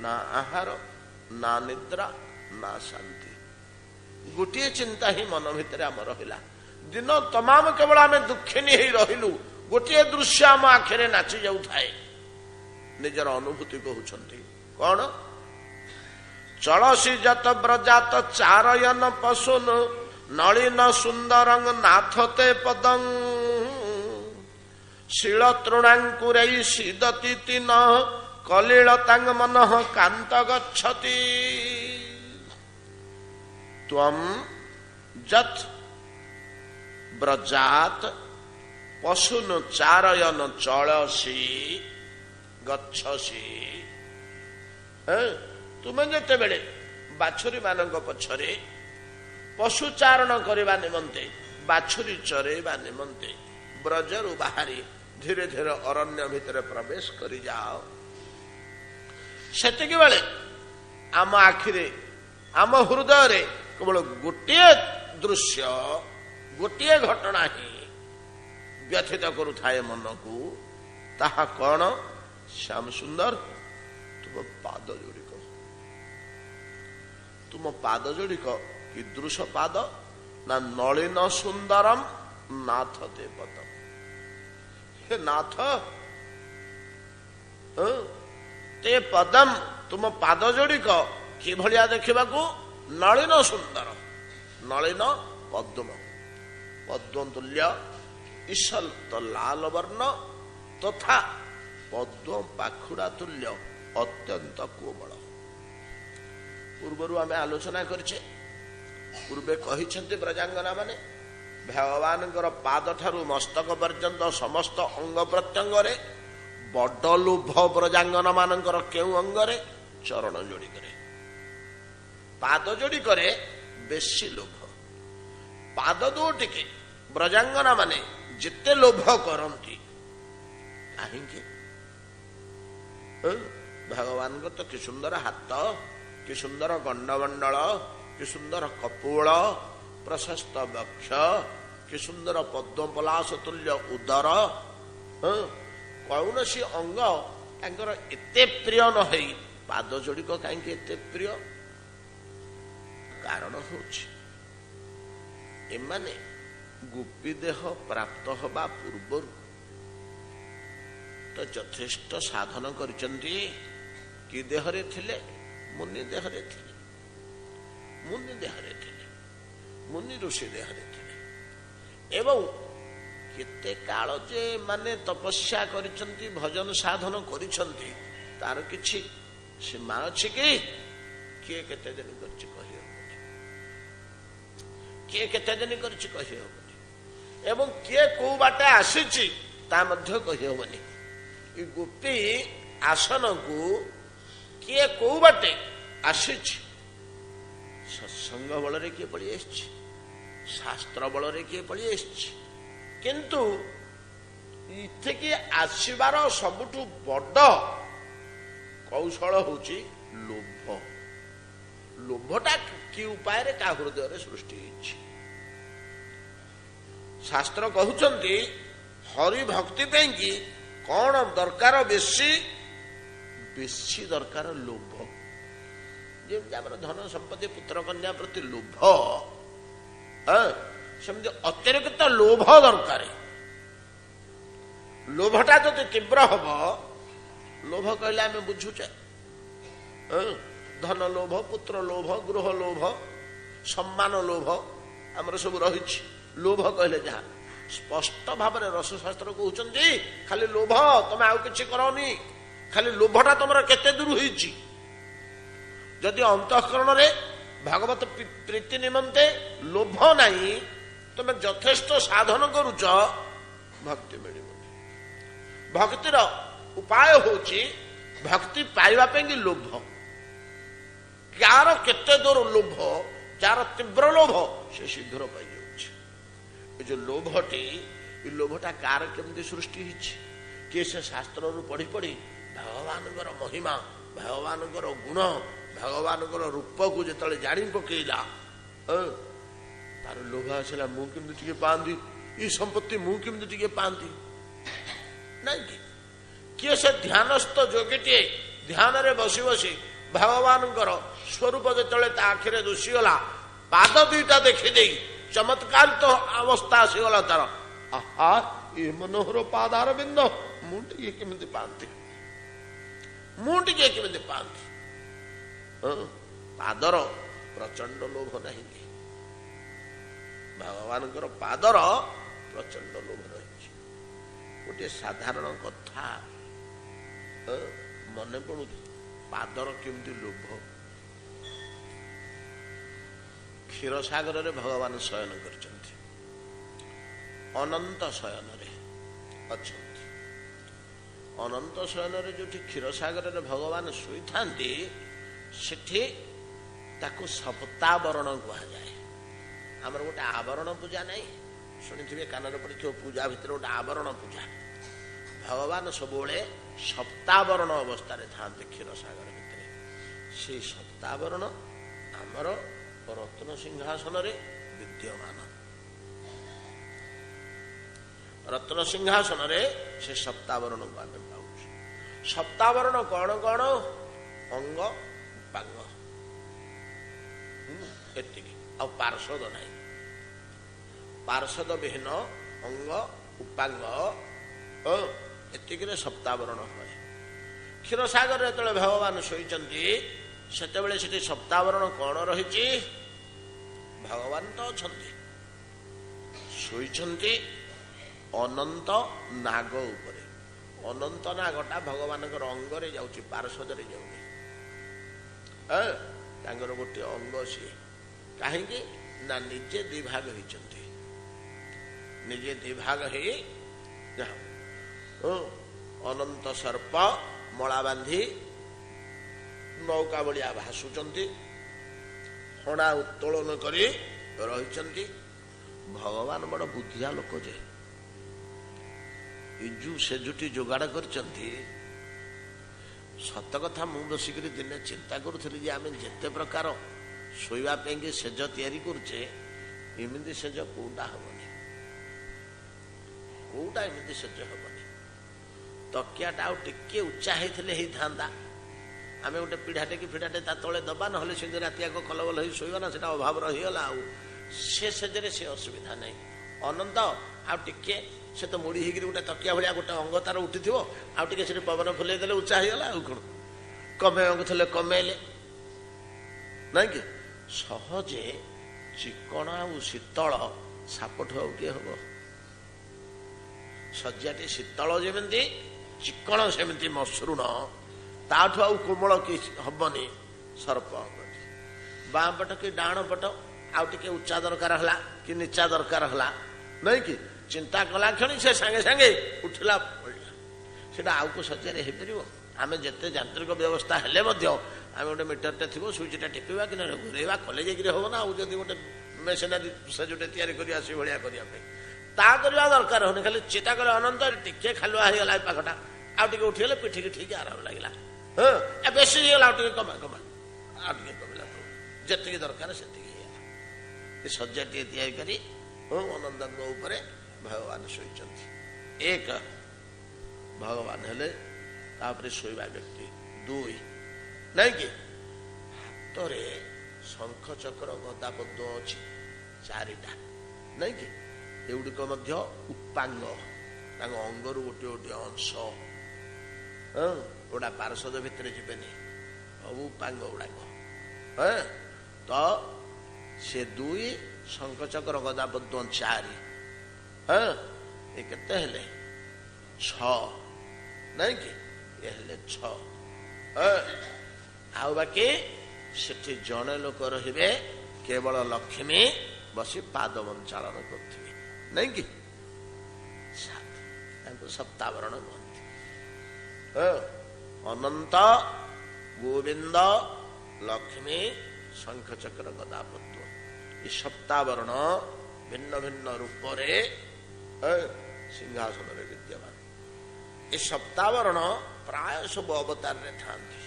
ନା ଆହାର, ନା ନିଦ୍ରା, ନା ଶାନ୍ତି, ଗୋଟିଏ ଚିନ୍ତା ହିଁ ମନ ଭିତରେ ଆମ ରହିଲା। ଦିନ ତମାମ କେବଳ ଆମେ ଦୁଃଖିନୀ ହେଇ ରହିଲୁ। ଗୋଟିଏ ଦୃଶ୍ୟ ଆମ ଆଖିରେ ନାଚି ଯାଉଥାଏ। ନିଜର ଅନୁଭୂତି କହୁଛନ୍ତି କଣ? ଚଳସି ଯତ ବ୍ରଜାତ ଚାରୟନ ପଶୁନ ନଳିନ ସୁନ୍ଦରଂ ନାଥତେ ପଦଂ ଶିଳ ତୃଣାଙ୍କୁରୈ ସିଦତି ତିନ କଲିଳ ତାଙ୍ଗ ମନଃ କାନ୍ତ ଗଚ୍ଛତି ତ୍ୱଂ ଯତ୍ ବ୍ରଜାତ ପଶୁନ ଚାରୟନ ଚଳସି ଗଚ୍ଛସି। ତୁମେ ଯେତେବେଳେ ବାଛୁରୀ ମାନଙ୍କ ପଛରେ ପଶୁଚାରଣ କରିବା ନିମନ୍ତେ, ବାଛୁରୀ ଚରେଇବା ନିମନ୍ତେ ବ୍ରଜରୁ ବାହାରି ଧୀରେ ଧୀରେ ଅରଣ୍ୟ ଭିତରେ ପ୍ରବେଶ କରି ଯାଅ, ସେତିକି ବେଳେ ଆମ ଆଖିରେ, ଆମ ହୃଦୟରେ କେବଳ ଗୋଟିଏ ଦୃଶ୍ୟ, ଗୋଟିଏ ଘଟଣା ହିଁ ବ୍ୟଥିତ କରୁଥାଏ ମନକୁ। ତାହା କଣ? ଶ୍ୟାମ ସୁନ୍ଦର, ତୁମ ପାଦ ଯୋଡ଼ିକ, ତୁମ ପାଦ ଯୋଡ଼ିକ କୀଦୃଶ ପାଦ? ନା ନଳିନ ସୁନ୍ଦରମ ନାଥ ତେ ପଦମ୍। ହେ ନାଥ, ତେ ପଦମ୍, ତୁମ ପାଦ ଯୋଡ଼ିକ କିଭଳିଆ ଦେଖିବାକୁ? ନଳିନ ସୁନ୍ଦର, ନଳିନ ପଦ୍ମ, ପଦ୍ମ ତୁଲ୍ୟ ଈଶଲ ଲାଲ ବର୍ଣ୍ଣ ତଥା ପଦ୍ମ ପାଖୁଡା ତୁଲ୍ୟ ଅତ୍ୟନ୍ତ କୋମଳ। ପୂର୍ବରୁ ଆମେ ଆଲୋଚନା କରିଛେ, ପୂର୍ବେ କହିଛନ୍ତି ବ୍ରଜାଙ୍ଗନା ମାନେ ଭଗବାନଙ୍କର ପାଦ ଠାରୁ ମସ୍ତକ ପର୍ଯ୍ୟନ୍ତ ସମସ୍ତ ଅଙ୍ଗ ପ୍ରତ୍ୟଙ୍ଗରେ ବଡ ଲୋଭ ବ୍ରଜାଙ୍ଗନ ମାନଙ୍କର କେଉଁ ଅଙ୍ଗରେ? ଚରଣ ଯୋଡ଼ିକରେ, ପାଦ ଯୋଡ଼ିକରେ ବେଶୀ ଲୋଭ। ପାଦ ଦୁଇଟିକେ ବ୍ରଜାଙ୍ଗନା ମାନେ ଯେତେ ଲୋଭ କରନ୍ତି, କାହିଁକି? ଭଗବାନଙ୍କର ତ କି ସୁନ୍ଦର ହାତ, କି ସୁନ୍ଦର ଗଣ୍ଡମଣ୍ଡଳ, କି ସୁନ୍ଦର କପୋଳ, ପ୍ରଶସ୍ତ ବକ୍ଷ, କି ସୁନ୍ଦର ପଦ୍ମ ପଲାଶ ତୁଲ୍ୟ ଉଦର, କୌଣସି ଅଙ୍ଗ ତାଙ୍କର ଏତେ ପ୍ରିୟ ନ ହେଇ ପାଦ ଯୋଡିକ କାହିଁକି ଏତେ ପ୍ରିୟ? କାରଣ ହେଉଛି ଏମାନେ ଗୋପୀ ଦେହ ପ୍ରାପ୍ତ ହେବା ପୂର୍ବରୁ ତ ଯଥେଷ୍ଟ ସାଧନ କରିଛନ୍ତି। କି ଦେହରେ ଥିଲେ? ମୁନି ଦେହରେ ଥିଲେ। ମୁନି ଦେହରେ ଥିଲେ, ମୁନି ଋଷି ଦେହରେ ଥିଲେ। ଏବଂ କେତେ କାଳ ଯେ ମାନେ ତପସ୍ୟା କରିଛନ୍ତି, ଭଜନ ସାଧନ କରିଛନ୍ତି, ତାର କିଛି ସୀମା ଅଛି କି? କିଏ କେତେ ଦିନ କରିଛି କହିହେବନି, କିଏ କେତେ ଦିନ କରିଛି କହିହେବନି, ଏବଂ କିଏ କୋଉ ବାଟେ ଆସିଛି ତା ମଧ୍ୟ କହିହେବନି। ଏ ଗୋପୀ ଆସନକୁ କିଏ କୋଉ ବାଟେ ଆସିଛି? ସତ୍ସଙ୍ଗ ବଳରେ କିଏ ପଳେଇ ଆସିଛି, ଶାସ୍ତ୍ର ବଳରେ କିଏ ପଳେଇ ଆସିଛି। କିନ୍ତୁ ଏଠିକି ଆସିବାର ସବୁଠୁ ବଡ କୌଶଳ ହଉଛି ଲୋଭ। ଲୋଭଟା କି ଉପାୟରେ କାହା ହୃଦୟରେ ସୃଷ୍ଟି ହେଇଛି? ଶାସ୍ତ୍ର କହୁଛନ୍ତି ହରି ଭକ୍ତି ପାଇଁକି କଣ ଦରକାର? ବେଶୀ ବେଶୀ ଦରକାର ଲୋଭ। ଯେମିତି ଆମର ଧନ ସମ୍ପତ୍ତି ପୁତ୍ର କନ୍ୟା ପ୍ରତି ଲୋଭ, ସେମିତି ଅତିରିକ୍ତ ଲୋଭ ଦରକାର। ଲୋଭଟା ଯଦି ତୀବ୍ର ହବ, ଲୋଭ କହିଲେ ଆମେ ବୁଝୁଛେ ଧନ ଲୋଭ, ପୁତ୍ର ଲୋଭ, ଗୃହ ଲୋଭ, ସମ୍ମାନ ଲୋଭ, ଆମର ସବୁ ରହିଛି। ଲୋଭ କହିଲେ ଯାହା ସ୍ପଷ୍ଟ ଭାବରେ ରସଶାସ୍ତ୍ର କହୁଛନ୍ତି ଖାଲି ଲୋଭ, ତମେ ଆଉ କିଛି କରନି। ଖାଲି ଲୋଭଟା ତମର କେତେ ଦୂର ହେଇଛି? ଯଦି ଅନ୍ତଃକରଣରେ ଭଗବତ ପ୍ରୀତି ନିମନ୍ତେ ଲୋଭ ନାହିଁ, ତମେ ଯଥେଷ୍ଟ ସାଧନ କରୁଛ, ଭକ୍ତି ମିଳିବନି। ଭକ୍ତିର ଉପାୟ ହଉଛି ଭକ୍ତି ପାଇବା ପାଇଁ ଲୋଭ। ଯାହାର କେତେ ଦୂର ଲୋଭ, ଯାହାର ତୀବ୍ର ଲୋଭ, ସେ ଶୀଘ୍ର ପାଇଯାଉଛି। ଏ ଯୋଉ ଲୋଭଟି, ଏ ଲୋଭଟା କାହାର କେମିତି ସୃଷ୍ଟି ହେଇଛି? କିଏ ସେ ଶାସ୍ତ୍ରରୁ ପଢି ପଢି ଭଗବାନଙ୍କର ମହିମା, ଭଗବାନଙ୍କର ଗୁଣ, ଭଗବାନଙ୍କର ରୂପକୁ ଯେତେବେଳେ ଜାଣି ପକେଇଲା, ତାର ଲୋଭ ଆସିଲା, ମୁଁ କେମିତି ଟିକେ ପାଆନ୍ତି, ଏ ସମ୍ପତ୍ତି ମୁଁ କେମିତି ଟିକେ ପାଆନ୍ତି। ନାଇଁ କି? କିଏ ସେ ଧ୍ୟାନସ୍ଥ ଯୋଗୀଟିଏ ଧ୍ୟାନରେ ବସି ବସି ଭଗବାନଙ୍କର ସ୍ୱରୂପ ଯେତେବେଳେ ତା ଆଖିରେ ଦୁଷିଗଲା, ପାଦ ଦୁଇଟା ଦେଖିଦେଇ ଚମତ୍କାରିତ ଅବସ୍ଥା ଆସିଗଲା ତାର, ଆହା ଏ ମନୋହର ପାଦାର ବିନ୍ଦ, ମୁଁ ଟିକେ କେମିତି ପାଆନ୍ତି, ମୁଁ ଟିକେ କେମିତି ପାଆନ୍ତି। ପାଦର ପ୍ରଚଣ୍ଡ ଲୋଭ ନାହିଁ କି? ଭଗବାନଙ୍କର ପାଦର ପ୍ରଚଣ୍ଡ ଲୋଭ ରହିଛି। ଗୋଟିଏ ସାଧାରଣ କଥା ମନେ ପଡୁଛି, ପାଦର କେମିତି ଲୋଭ। କ୍ଷୀରସାଗରରେ ଭଗବାନ ଶୟନ କରିଛନ୍ତି, ଅନନ୍ତ ଶୟନରେ ଅଛନ୍ତି। ଅନନ୍ତ ଶୟନରେ ଯୋଉଠି କ୍ଷୀରସାଗରରେ ଭଗବାନ ଶୋଇଥାନ୍ତି, ସେଠି ତାକୁ ସପ୍ତାବରଣ କୁହାଯାଏ। ଆମର ଗୋଟେ ଆବରଣ ପୂଜା ନାହିଁ, ଶୁଣିଥିବେ, କାନରେ ପଡିଥିବ, ପୂଜା ଭିତରେ ଗୋଟେ ଆବରଣ ପୂଜା। ଭଗବାନ ସବୁବେଳେ ସପ୍ତାବରଣ ଅବସ୍ଥାରେ ଥାନ୍ତି କ୍ଷୀରସାଗର ଭିତରେ। ସେଇ ସପ୍ତାବରଣ ଆମର ରତ୍ନ ସିଂହାସନରେ ବିଦ୍ୟମାନ। ରତ୍ନ ସିଂହାସନରେ ସେ ସପ୍ତାବରଣକୁ ଆମେ ପାଉଛୁ। ସପ୍ତାବରଣ କଣ କଣ? ଅଙ୍ଗ ଉପାଙ୍ଗ, ଏତିକି, ଆଉ ପାର୍ଶ୍ୱଦ ନାହିଁ। ପାର୍ଶ୍ୱଦ ବିହୀନ ଅଙ୍ଗ ଉପାଙ୍ଗ, ଏତିକିରେ ସପ୍ତାବରଣ ହୁଏ। କ୍ଷୀରସାଗରରେ ଯେତେବେଳେ ଭଗବାନ ଶୋଇଛନ୍ତି, ସେତେବେଳେ ସେଠି ସପ୍ତାବରଣ କଣ ରହିଛି? ଭଗବାନ ତ ଅଛନ୍ତି, ଶୋଇଛନ୍ତି ଅନନ୍ତ ନାଗ ଉପରେ। ଅନନ୍ତ ନାଗଟା ଭଗବାନଙ୍କର ଅଙ୍ଗରେ ଯାଉଛି, ପାର୍ଶ୍ୱଦରେ ଯାଉନି। ତାଙ୍କର ଗୋଟିଏ ଅଙ୍ଗ ସିଏ। କାହିଁକି ନା ନିଜେ ଦି ଭାଗ ହେଇଛନ୍ତି, ନିଜେ ଦି ଭାଗ ହେଇ ଅନନ୍ତ ସର୍ପ ମଳା ବାନ୍ଧି ନୌକା ଭଳିଆ ଭାସୁଛନ୍ତି, ହଣା ଉତ୍ତୋଳନ କରି ରହିଛନ୍ତି। ଭଗବାନ ବଡ ବୁଦ୍ଧିଆ ଲୋକ ଯେ ଇଜୁ ସେଜୁଟି ଯୋଗାଡ଼ କରିଛନ୍ତି। ସତ କଥା, ମୁଁ ବସିକରି ଦିନେ ଚିନ୍ତା କରୁଥିଲି ଯେ ଆମେ ଯେତେ ପ୍ରକାର ଶୋଇବା ପାଇଁକି ସେଜ ତିଆରି କରୁଛେ, ଏମିତି ସେଜ କୋଉଟା ହବନି, କୋଉଟା ଏମିତି ସେଜ ହବନି। ତକିଆଟା ଆଉ ଟିକେ ଉଚ୍ଚା ହେଇଥିଲେ ହେଇଥାନ୍ତା, ଆମେ ଗୋଟେ ପିଢ଼ାଟେ କି ଫିଢ଼ାଟେ ତା ତଳେ ଦବା, ନହେଲେ ସେମିତି ରାତି ଆଗ କଲବଲ ହେଇ ଶୋଇବା ନା, ସେଟା ଅଭାବ ରହିଗଲା। ଆଉ ସେ ସେଜରେ ସେ ଅସୁବିଧା ନାହିଁ। ଅନନ୍ତ ଆଉ ଟିକେ ସେ ତ ମୋଡ଼ି ହେଇକିରି ଗୋଟେ ତକିଆ ଭଳିଆ ଗୋଟେ ଅଙ୍ଗ ତାର ଉଠିଥିବ, ଆଉ ଟିକେ ସେଠି ପବନ ଫୁଲେଇ ଦେଲେ ଉଚ୍ଚା ହେଇଗଲା। ଆଉ କଣ କମେଇବାକୁ ଥିଲେ କମେଇଲେ, ନାଇଁ କି? ସହଜେ ଚିକଣ ଆଉ ଶୀତଳ ସାପଠୁ ଆଉ କିଏ ହବ? ଶଯ୍ୟାଟି ଶୀତଳ ଯେମିତି, ଚିକଣ ସେମିତି ମସୃଣ, ତାଠୁ ଆଉ କୋମଳ କି ହବନି ସର୍ପ। ବାଁ ପଟ କି ଡାହାଣ ପଟ ଆଉ ଟିକେ ଉଚ୍ଚା ଦରକାର ହେଲା କି ନିଚା ଦରକାର ହେଲା, ନାଇଁ କି? ଚିନ୍ତା କଲା କ୍ଷଣି ସେ ସାଙ୍ଗେ ସାଙ୍ଗେ ଉଠିଲା ପଡ଼ିଲା। ସେଟା ଆଉ କୋଉ ଶଯ୍ୟାରେ ହେଇପାରିବ? ଆମେ ଯେତେ ଯାନ୍ତ୍ରିକ ବ୍ୟବସ୍ଥା ହେଲେ ମଧ୍ୟ ଆମେ ଗୋଟେ ମିଟରଟେ ଥିବ, ସୁଇଚଟା ଟିପିବା କି ଘୁରେଇବା, କଲେ ଯାଇକିରି ହବ ନା। ଆଉ ଯଦି ଗୋଟେ ମେସିନାରୀ ସେଜଟେ ତିଆରି କରିବା ସେଇଭଳିଆ କରିବା ପାଇଁ ତା କରିବା ଦରକାର ହଉନି। ଖାଲି ଚିନ୍ତା କଲେ ଅନନ୍ତ ଟିକେ ଖାଲୁଆ ହେଇଗଲା ଏ ପାଖଟା, ଆଉ ଟିକେ ଉଠିଗଲେ ପିଠିକି ଠିକ ଆରାମ ଲାଗିଲା। ହଁ, ବେଶୀ ହେଇଗଲା, ଆଉ ଟିକେ କମା କମା, ଆଉ ଟିକେ କମିଲା, ଯେତିକି ଦରକାର ସେତିକି ହେଇଗଲା। ଏ ଶଯ୍ୟାଟିଏ ତିଆରି କରି ଅନନ୍ତଙ୍କ ଉପରେ ଭଗବାନ ଶୋଇଛନ୍ତି। ଏକ ଭଗବାନ ହେଲେ, ତାପରେ ଶୋଇବା ବ୍ୟକ୍ତି ଦୁଇ, ନାଇଁ କି? ହାତରେ ଶଙ୍ଖ ଚକ୍ର ଗଦା ପଦ୍ମ ଅଛି ଚାରିଟା, ନାଇଁ କି? ଏଗୁଡିକ ମଧ୍ୟ ଉପାଙ୍ଗ, ତାଙ୍କ ଅଙ୍ଗରୁ ଗୋଟିଏ ଗୋଟିଏ ଅଂଶ। ଗୋଟା ପାର୍ଷଦ ଭିତରେ ଯିବେନି, ସବୁ ଉପାଙ୍ଗ ଗୁଡାକ। ତ ସେ ଦୁଇ, ଶଙ୍ଖ ଚକ୍ର ଗଦା ପଦ୍ମ ଚାରି, ଏ କେତେ ହେଲେ? 6, ନାଇଁ କି? ଏ ହେଲେ 6। ଆଉ ବାକି ସେଠି ଜଣେ ଲୋକ ରହିବେ, କେବଳ ଲକ୍ଷ୍ମୀ ବସି ପାଦ ମଞ୍ଚାଳନ କରୁଥିବେ, ନାଇଁ କି? ତାଙ୍କୁ ସପ୍ତାବରଣ କୁହନ୍ତି। ଅନନ୍ତ, ଗୋବିନ୍ଦ, ଲକ୍ଷ୍ମୀ, ଶଙ୍ଖ ଚକ୍ର ଗଦା ପଦ୍ମ, ଏ ସପ୍ତାବରଣ ଭିନ୍ନ ଭିନ୍ନ ରୂପରେ ସିଂହାସନରେ ବିଦ୍ୟମାନ। ଏ ସପ୍ତାବରଣ ପ୍ରାୟ ସବୁ ଅବତାରରେ ଥାନ୍ତି।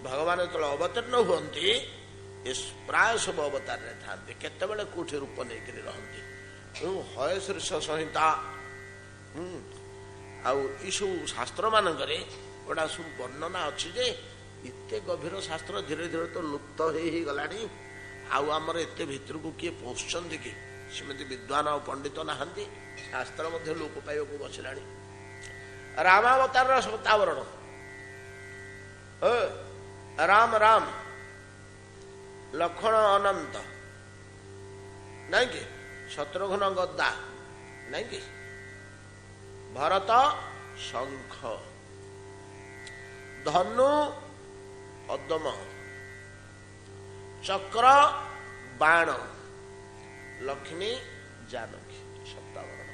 ଭଗବାନ ଯେତେବେଳେ ଅବତୀର୍ଣ୍ଣ ହୁଅନ୍ତି, ଏ ପ୍ରାୟ ସବୁ ଅବତାରରେ ଥାନ୍ତି। କେତେବେଳେ କୋଉଠି ରୂପ ନେଇକରି ରହନ୍ତି। ହୟଶୀର୍ଷ ସଂହିତା ଆଉ ଏସବୁ ଶାସ୍ତ୍ର ମାନଙ୍କରେ ଗୋଟା ସବୁ ବର୍ଣ୍ଣନା ଅଛି ଯେ, ଏତେ ଗଭୀର ଶାସ୍ତ୍ର ଧୀରେ ଧୀରେ ତ ଲୁପ୍ତ ହେଇଗଲାଣି। ଆଉ ଆମର ଏତେ ଭିତରକୁ କିଏ ପୋଷୁଛନ୍ତି କି? ସେମିତି ବିଦ୍ୱାନ ଆଉ ପଣ୍ଡିତ ନାହାନ୍ତି। ଶାସ୍ତ୍ର ମଧ୍ୟ ଲୋପ ପାଇବାକୁ ବସିଲାଣି। ରାମାବତାରର ସପ୍ତାବରଣ, ରାମ ରାମ, ଲକ୍ଷ୍ମଣ ଅନନ୍ତ, ନାଇଁ କି? ଶତ୍ରୁଘ୍ନ ଗଦା, ନାଇଁ କି? ଭରତ ଶଙ୍ଖ, ଧନୁ ପଦ୍ମ, ଚକ୍ର ବାଣ, ଲକ୍ଷ୍ମୀ ଜାନକୀ। ସପ୍ତାବରଣ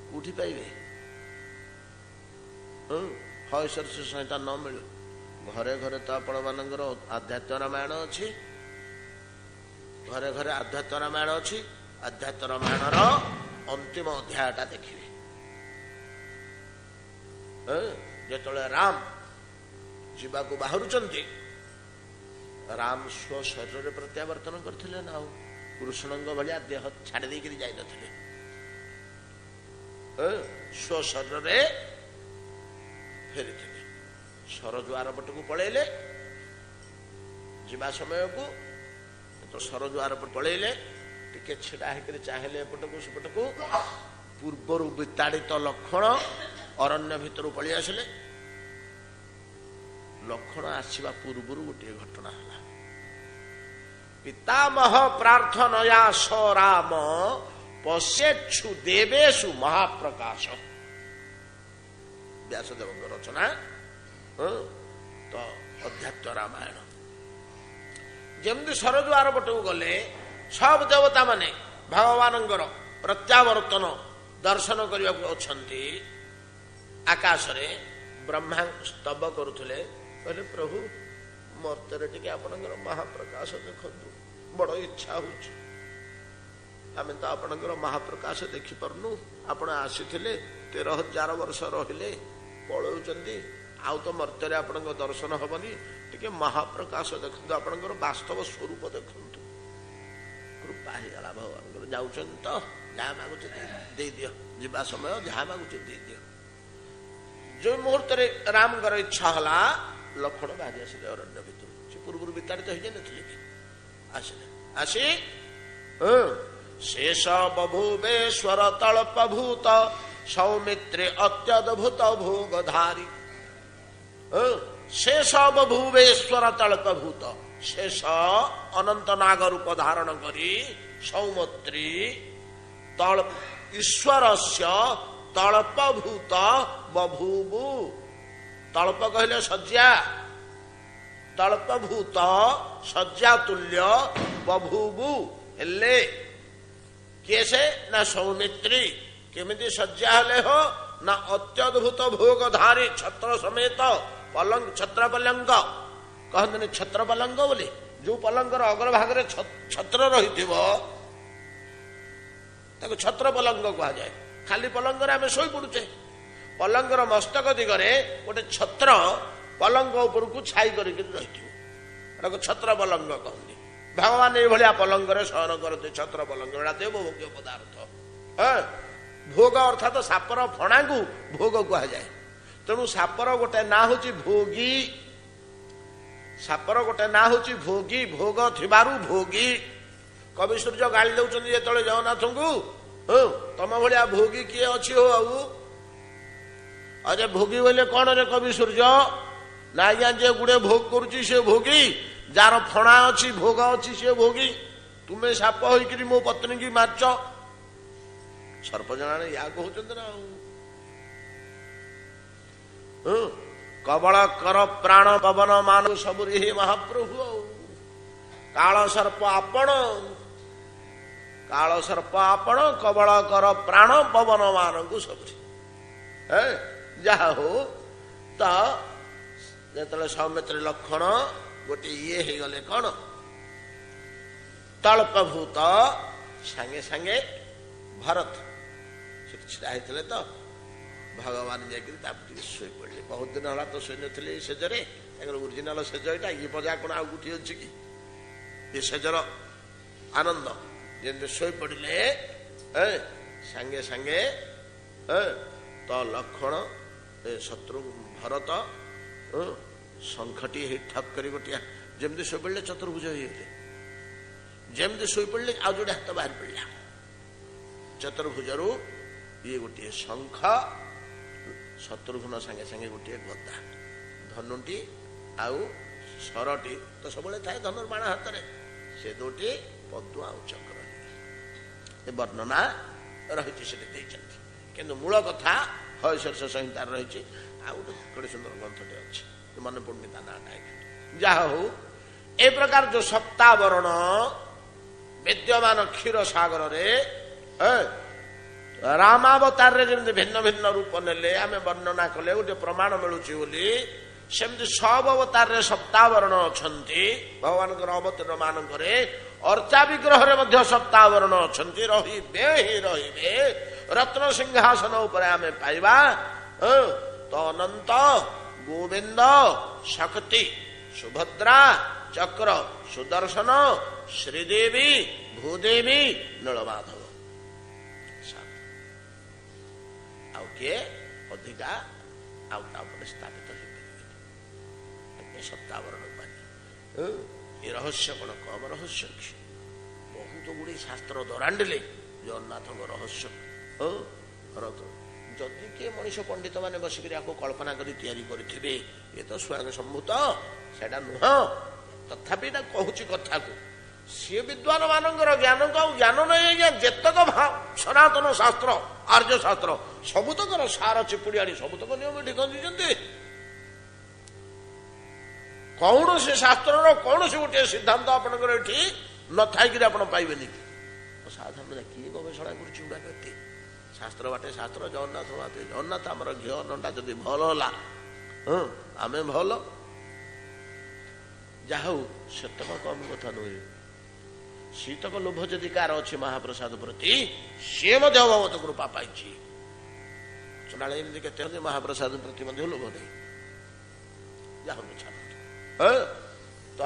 କୋଉଠି ପାଇବେ? ହୟଶୀର୍ଷ ସଂହିତା ନ ମିଳୁ, ଘରେ ଘରେ ତ ଆପଣ ମାନଙ୍କର ଆଧ୍ୟାତ୍ମ ରାମାୟଣ ଅଛି। ଘରେ ଘରେ ଆଧ୍ୟାତ୍ମ ରାମାୟଣ ଅଛି। ଆଧ୍ୟାତ୍ମ ରାମାୟଣର ଅନ୍ତିମ ଅଧ୍ୟାୟଟା ଦେଖିବେ। ଯେତେବେଳେ ରାମ ଯିବାକୁ ବାହାରୁଛନ୍ତି, ରାମ ସ୍ୱ ଶରୀରରେ ପ୍ରତ୍ୟାବର୍ତ୍ତନ କରିଥିଲେ ନା, ଆଉ କୃଷ୍ଣଙ୍କ ଭଳିଆ ଦେହ ଛାଡ଼ି ଦେଇକରି ଯାଇନଥିଲେ। ସ୍ୱ ଶରୀରରେ ଫେରିଥିଲେ। ସରଜୁଆର ପଟକୁ ପଳେଇଲେ। ଯିବା ସମୟକୁ ସରଜୁଆର ପଟ ପଳେଇଲେ, ଟିକେ ଛିଡା ହେଇକରି ଚାହିଁଲେ ଏପଟକୁ ସେପଟକୁ। ପୂର୍ବରୁ ବିତାଡ଼ିତ ଲକ୍ଷ୍ମଣ ଅରଣ୍ୟ ଭିତରୁ ପଳେଇ ଆସିଲେ। ଲକ୍ଷ୍ମଣ ଆସିବା ପୂର୍ବରୁ ଗୋଟିଏ ଘଟଣା ହେଲା। ପିତାମହ ପ୍ରାର୍ଥନୟା ସ ରାମ ପଶ୍ୟେଚ୍ଛୁ ଦେବେଷୁ ମହାପ୍ରକାଶ। ବ୍ୟାସଦେବଙ୍କ ରଚନା ତ ଅଧ୍ୟାତ୍ମ ରାମାୟଣ। ଯେମିତି ସରଜୁଆର ପଟକୁ ଗଲେ ସବୁ ଦେବତା ମାନେ ଭଗବାନଙ୍କର ପ୍ରତ୍ୟାବର୍ତ୍ତନ ଦର୍ଶନ କରିବାକୁ ଅଛନ୍ତି। ଆକାଶରେ ବ୍ରହ୍ମା ସ୍ତବ କରୁଥିଲେ, କହିଲେ ପ୍ରଭୁ ମର୍ତ୍ତରେ ଟିକେ ଆପଣଙ୍କର ମହାପ୍ରକାଶ ଦେଖନ୍ତୁ, ବଡ ଇଚ୍ଛା ହଉଛି। ଆମେ ତ ଆପଣଙ୍କର ମହାପ୍ରକାଶ ଦେଖିପାରୁନୁ। ଆପଣ ଆସିଥିଲେ 13,000 ବର୍ଷ ରହିଲେ, ପଳଉଛନ୍ତି, ଆଉ ତ ମର୍ତ୍ତରେ ଆପଣଙ୍କ ଦର୍ଶନ ହବନି। ଟିକେ ମହାପ୍ରକାଶ ଦେଖନ୍ତୁ, ଆପଣଙ୍କର ବାସ୍ତବ ସ୍ୱରୂପ ଦେଖନ୍ତୁ। ପାଇଗଲା ଭଗବାନଙ୍କର ଯାଉଛନ୍ତି ତ ଯାହା ମାଗୁଛି ଦେଇଦିଅ ଯିବା ସମୟ ଯାହା ମାଗୁଛି ଦେଇଦିଅ। ଯୋଉ ମୁହୂର୍ତ୍ତରେ ରାମଙ୍କର ଇଚ୍ଛା ହେଲା ଲକ୍ଷ୍ମଣ ବାହାରି ଆସିଲେ ଅରଣ୍ୟ ଭିତରୁ। ସେ ପୂର୍ବରୁ ବିତାଡ଼ିତ ହେଇଯାଇନଥିଲେ କି ଆସିଲେ ଆସି ଶେଷ ବଭୁବେଶ୍ୱର ତଳ୍ପଭୂତ ସୌମିତ୍ରେ ଅତ୍ୟଦ୍ଭୁତ ଭୋଗଧାରୀ। ଶେଷ ବଭୁବେଶ୍ୱର ତଳ୍ପଭୂତ ଶେଷ ଅନନ୍ତ ନାଗ ରୂପ ଧାରଣ କରି ସୌମିତ୍ରୀ ଈଶ୍ୱରସ୍ୟ ତଳ୍ପଭୂତ ବଭୂବୁ। ତଳ୍ପ କହିଲେ ଶଯ୍ୟା, ତଳ୍ପଭୂତ ଶଯ୍ୟା ତୁଲ୍ୟ ବଭୂବୁ ହେଲେ କିଏ ସେ ନା ସୌମିତ୍ରୀ। କେମିତି ଶଯ୍ୟା ହେଲେ ହୋ ନା ଅତ୍ୟଦ୍ଭୁତ ଭୋଗଧାରୀ ଛତ୍ର ସମେତ ପଲଙ୍ଗ ଛତ୍ର ପଲଙ୍ଗ କହନ୍ତିନି ଛତ୍ର ପଲଙ୍ଗ ବୋଲି ଯୋଉ ପଲଙ୍ଗର ଅଗ୍ରଭାଗରେ ଛତ୍ର ରହିଥିବ ତାକୁ ଛତ୍ର ପଲଙ୍ଗ କୁହାଯାଏ। ଖାଲି ପଲଙ୍ଗରେ ଆମେ ଶୋଇ ପଡୁଛେ, ପଲଙ୍ଗର ମସ୍ତକ ଦିଗରେ ଗୋଟେ ଛତ୍ର ପଲଙ୍ଗ ଉପରକୁ ଛାଇ କରିକି ରହିଥିବ, ଏଟାକୁ ଛତ୍ର ପଲଙ୍ଗ କହନ୍ତି। ଭଗବାନ ଏଇଭଳିଆ ପଲଙ୍ଗରେ ଶୟନ କରନ୍ତି ଛତ୍ର ପଲଙ୍ଗ। ଏଟା ଦେବଭୋଗ୍ୟ ପଦାର୍ଥ। ଭୋଗ ଅର୍ଥାତ ସାପର ଫଣାକୁ ଭୋଗ କୁହାଯାଏ। ତେଣୁ ସାପର ଗୋଟେ ନାଁ ହଉଛି ଭୋଗୀ। ସାପର ଗୋଟେ ନାଁ ହଉଛି ଭୋଗୀ, ଭୋଗ ଥିବାରୁ ଭୋଗୀ। କବି ସୂର୍ଯ୍ୟ ଗାଳି ଦଉଛନ୍ତି ଯେତେବେଳେ ଜଗନ୍ନାଥଙ୍କୁ, ତମ ଭଳିଆ ଭୋଗୀ କିଏ ଅଛି ହୋ ଆଉ? ଯେ ଭୋଗୀ ବୋଇଲେ କଣ ରେ କବି ସୂର୍ଯ୍ୟ? ନା ଆଜ୍ଞା ଯେ ଗୁଡେ ଭୋଗ କରୁଛି ସେ ଭୋଗୀ, ଯାର ଫଣା ଅଛି ଭୋଗ ଅଛି ସେ ଭୋଗୀ। ତୁମେ ସାପ ହୋଇକିରି ମୋ ପତ୍ନୀ କି ମାରିଛ। ସର୍ପଜନାନେ ୟା କହୁଛନ୍ତି ନା ଆଉ। କବଳ କର ପ୍ରାଣ ପବନ ମାନୁ ସବୁ ରିହି ମହାପ୍ରଭୁ ଆଉ। କାଳ ସର୍ପ ଆପଣ, କାଳ ସର୍ପ ଆପଣ କବଳ କର ପ୍ରାଣ ପବନ ମାନଙ୍କୁ ସବୁରି। ଯାହା ହଉ ତ ଯେତେବେଳେ ସୌମିତ୍ରୀ ଲକ୍ଷ୍ମଣ ଗୋଟେ ଇଏ ହେଇଗଲେ କଣ ତଳ୍ପଭୂତ, ସାଙ୍ଗେ ସାଙ୍ଗେ ଭରତ ସେଠି ଛିଡା ହେଇଥିଲେ ତ ଭଗବାନ ଯାଇକିରି ତାପରେ ଟିକେ ଶୋଇ ପଡିଲେ। ବହୁତ ଦିନ ହେଲା ତ ଶୋଇନଥିଲେ ଏଇ ସେଜରେ, ତାଙ୍କର ଓରିଜିନାଲ ସେଜ ଏଇଟା। ଇଏ ପଜା କଣ ଆଉ କୋଉଠି ଅଛି କି? ଏ ସେଜର ଆନନ୍ଦ। ଯେମିତି ଶୋଇ ପଡିଲେ ସାଙ୍ଗେ ସାଙ୍ଗେ ତ ଲକ୍ଷ୍ମଣ ଶତ୍ରୁ ଭରତ ଶଙ୍ଖଟି ହେଇ ଠକ୍ କରି ଗୋଟିଏ ଯେମିତି ଶୋଇପଡ଼ିଲେ ଚତୁର୍ଭୁଜ ହେଇଗଲେ। ଯେମିତି ଶୋଇପଡ଼ିଲେ ଆଉ ଯୋଉଟେ ହାତ ବାହାରି ପଡ଼ିଲା ଚତୁର୍ଭୁଜରୁ ଇଏ ଗୋଟିଏ ଶଙ୍ଖ, ଶତ୍ରୁଘ୍ନ ସାଙ୍ଗେ ସାଙ୍ଗେ ଗୋଟିଏ ଗଦା, ଧନୁଟି ଆଉ ଶରଟି ତ ସବୁବେଳେ ଥାଏ ଧନୁର୍ବାଣ ହାତରେ, ସେ ଦୁଇଟି ପଦ୍ମ ଆଉ ଚକ୍ର। ଏ ବର୍ଣ୍ଣନା ରହିଛି ସେଠି ଦେଇଛନ୍ତି, କିନ୍ତୁ ମୂଳ କଥା ହରିଶର୍ଷ ସଂହିତାରେ ରହିଛି। ଆଉ ଗୋଟେ ସୁନ୍ଦର ଗ୍ରନ୍ଥଟେ ଅଛି, ମନେ ପଡୁନି ତା ନାଁଟା। ଯାହା ହଉ ଏ ପ୍ରକାର ଯୋଉ ସପ୍ତାବରଣ ବିଦ୍ୟମାନ କ୍ଷୀର ସାଗରରେ ରାମାବତାରରେ ଯେମିତି ଭିନ୍ନ ଭିନ୍ନ ରୂପ ନେଲେ ଆମେ ବର୍ଣ୍ଣନା କଲେ ଗୋଟେ ପ୍ରମାଣ ମିଳୁଛି ବୋଲି, ସେମିତି ସବୁ ଅବତାରରେ ସପ୍ତାବରଣ ଅଛନ୍ତି। ଭଗବାନଙ୍କର ଅବତୀର୍ଣ୍ଣ ମାନଙ୍କରେ ଅର୍ଚ୍ଚା ବିଗ୍ରହରେ ମଧ୍ୟ ସପ୍ତାବରଣ ଅଛନ୍ତି। ରହିବେ ହିଁ ରହିବେ। ରତ୍ନ ସିଂହାସନ ଉପରେ ଆମେ ପାଇବା ତ ଅନନ୍ତ, ଗୋବିନ୍ଦ, ଶକ୍ତି, ସୁଭଦ୍ରା, ଚକ୍ର, ସୁଦର୍ଶନ, ଶ୍ରୀଦେବୀ, ଭୂଦେବୀ, ନୀଳମାଧବ। ଆଉ କିଏ ଅଧିକା ଆଉ ତାପରେ ସ୍ଥାପିତ ହେଇପାରିବେ ସପ୍ତାବରଣ ପାଇଁ। ଏ ରହସ୍ୟ କଣ କମ ରହସ୍ୟ କି? ବହୁତ ଗୁଡିଏ ଶାସ୍ତ୍ର ଦରାଣ୍ଡିଲେ ଜଗନ୍ନାଥଙ୍କ ରହସ୍ୟ। ଯଦି କିଏ ମଣିଷ ପଣ୍ଡିତ ମାନେ ବସିକରି ଆକୁ କଳ୍ପନା କରି ତିଆରି କରିଥିବେ, ଏ ତ ସ୍ୱୟଂ ସମ୍ଭୂତ, ସେଇଟା ନୁହଁ। ତଥାପି ଏଟା କହୁଛି କଥାକୁ। ସିଏ ବିଦ୍ୱାନ ମାନଙ୍କର ଜ୍ଞାନକୁ ଆଉ ଜ୍ଞାନ ନାହିଁ ଆଜ୍ଞା। ଯେତେକ ସନାତନ ଶାସ୍ତ୍ର, ଆର୍ଯ୍ୟ ଶାସ୍ତ୍ର ସବୁତକର ସାର ଚିପୁଡ଼ି ଆଣି ସବୁତକ ନିୟମ ଏଠି ଗଞ୍ଜିଛନ୍ତି। କୌଣସି ଶାସ୍ତ୍ରର କୌଣସି ଗୋଟିଏ ସିଦ୍ଧାନ୍ତ ଆପଣଙ୍କର ଏଠି ନଥାଇକିରି ଆପଣ ପାଇବେନି। ସାଧାରଣ କିଏ ଗବେଷଣା କରୁଛି ଗୁଡାକ ଏତେ? ଶାସ୍ତ୍ର ବାଟେ ଶାସ୍ତ୍ର, ଜଗନ୍ନାଥ ବାଟେ ଜଗନ୍ନାଥ। ଆମର ଘିଅ ନଣ୍ଡା ଯଦି ଭଲ ହେଲା ଆମେ ଭଲ। ଯାହା ହଉ ସେତକ କମ କଥା ନୁହେଁ। ଶୀତକ ଲୋଭ ଯଦି କାହାର ଅଛି ମହାପ୍ରସାଦ ପ୍ରତି, ସିଏ ମଧ୍ୟ ଭଗବତ କୃପା ପାଇଛି। ଚଣ୍ଡାଳ ଏମିତି କେତେ ଅଛି ମହାପ୍ରସାଦ ପ୍ରତି ମଧ୍ୟ ଲୋଭ ନାହିଁ। ଯାହା ହଉ ଛାଡ଼ନ୍ତୁ। ତ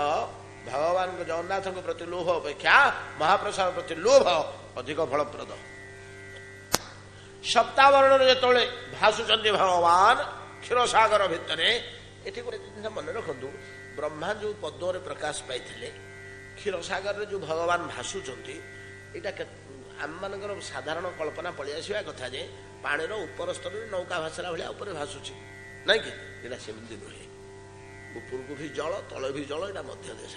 भगवान जगन्नाथ प्रति लोभ अपेक्षा महाप्रसाद प्रति लोभ अधिक फलप्रद। सप्तावरण जो भासुचंदी भगवान क्षीरसागर भितर ये गोटे जिन मन रखु ब्रह्मा जो पद्म प्रकाश पाई क्षीरसागर जो भगवान भासुचंदी यहाँ आम मान साधारण कल्पना पलि आसवा कथा जे पाणीर उपर स्तर नौका भासला भाया ऊपर भासुची ना कि यहाँ सेमती नुहे उपरकू भी जल तले भी जल यहाँ मध्य देश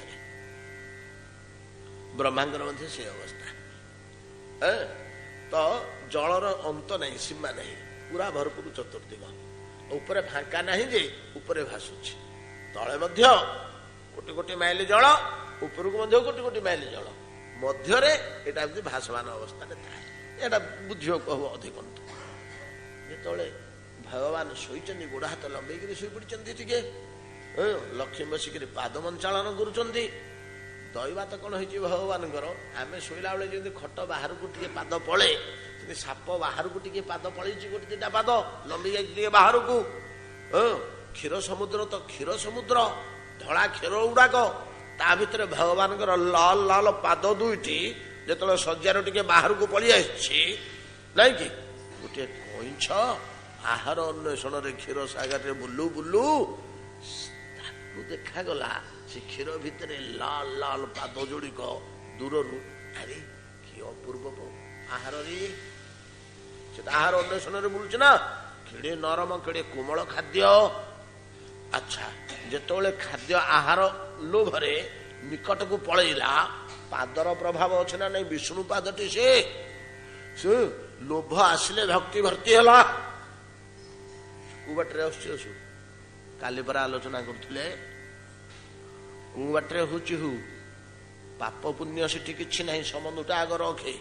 ब्रह्मांगर मध्य से अवस्था तो जलर अंत नहीं सीमा नहीं पूरा भरपूर चतुर्दिग ऊपर फांका नहीं जे ऊपर भासुची तले मध्य कोटि कोटि माइल जल उपरकू मध्य कोटि कोटि माइल जल मध्य यहाँ भासमान अवस्था था बुझे कह अधिक जो भगवान शोचंदी गोड़ हाथ लंबे शोई पड़ी टे लक्ष्मी बसिक पाद मंचालन करुँच दैवा तो कौन हो भगवान आम शोला बेले जमी खट बाहर को टे पाद पड़े साप बाहर को टे पाद पड़े गोटे दिटा पाद लंबी जाए बाहर को क्षीर समुद्र तो क्षीर समुद्र धड़ा क्षीर गुड़ाक ता भितर भगवान लाल लाल पाद दुईटी जो सज्जार टे बाहर को पलि आसी ना कि गोटे कईछ आहार अन्वेषण क्षीर सागर बुलू बुलू देखागला से क्षीर भितर लाल लाल पाद जोड़िक दूर अरे कि अपूर्व आहार से आहार अन्वेषण बुलूच ना केड़े नरम केड़े कोमल खाद्य। अच्छा जेतोले खाद्य आहार लोभरे निकट को पलैला पादर प्रभाव अच्छे ना नहीं विष्णु पादटी से लोभ आसिले भक्ति भर्ती है बाटे आसु काली पर आलोचना करते बाटे हूँ पाप पुण्य से कि ना संबंधटा आग रखे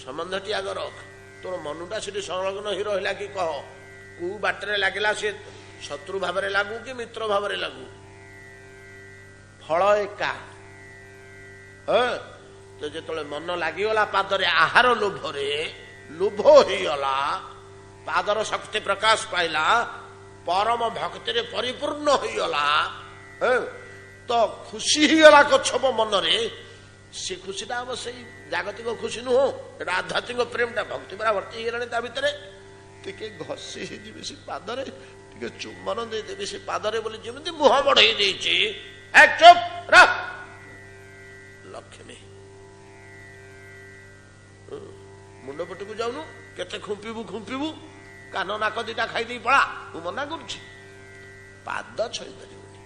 संबंधटी आग रख तोर मनुटा से संलग्न ही रहा कि कह कौ बाटर लगला सी शत्रु भाव लागू कि मित्र भाव लागू फल एका तो जो मन लगिगला पादरे आहार लोभरे लोभ होगला पादर शक्ति प्रकाश पाइला परम भक्ति परिपूर्ण होगला तो खुशी होगला कच्छप मनरे से खुशीटा हम से जागतिक खुशी नुह एटा आध्यात्मिक प्रेमटा भक्ति पूरा भर्ती हो भितर टे घसी से पादरे टे चुम्बन देदेवी से पादरे बोली जमी मुह बढ़ई देछि चुप रख लक्ष्मी मुंड पटकू जाऊनु केते खुंपिबू कान नाक दीटा खाई पड़ा तू मना करुछि पाद छई पारिबुनी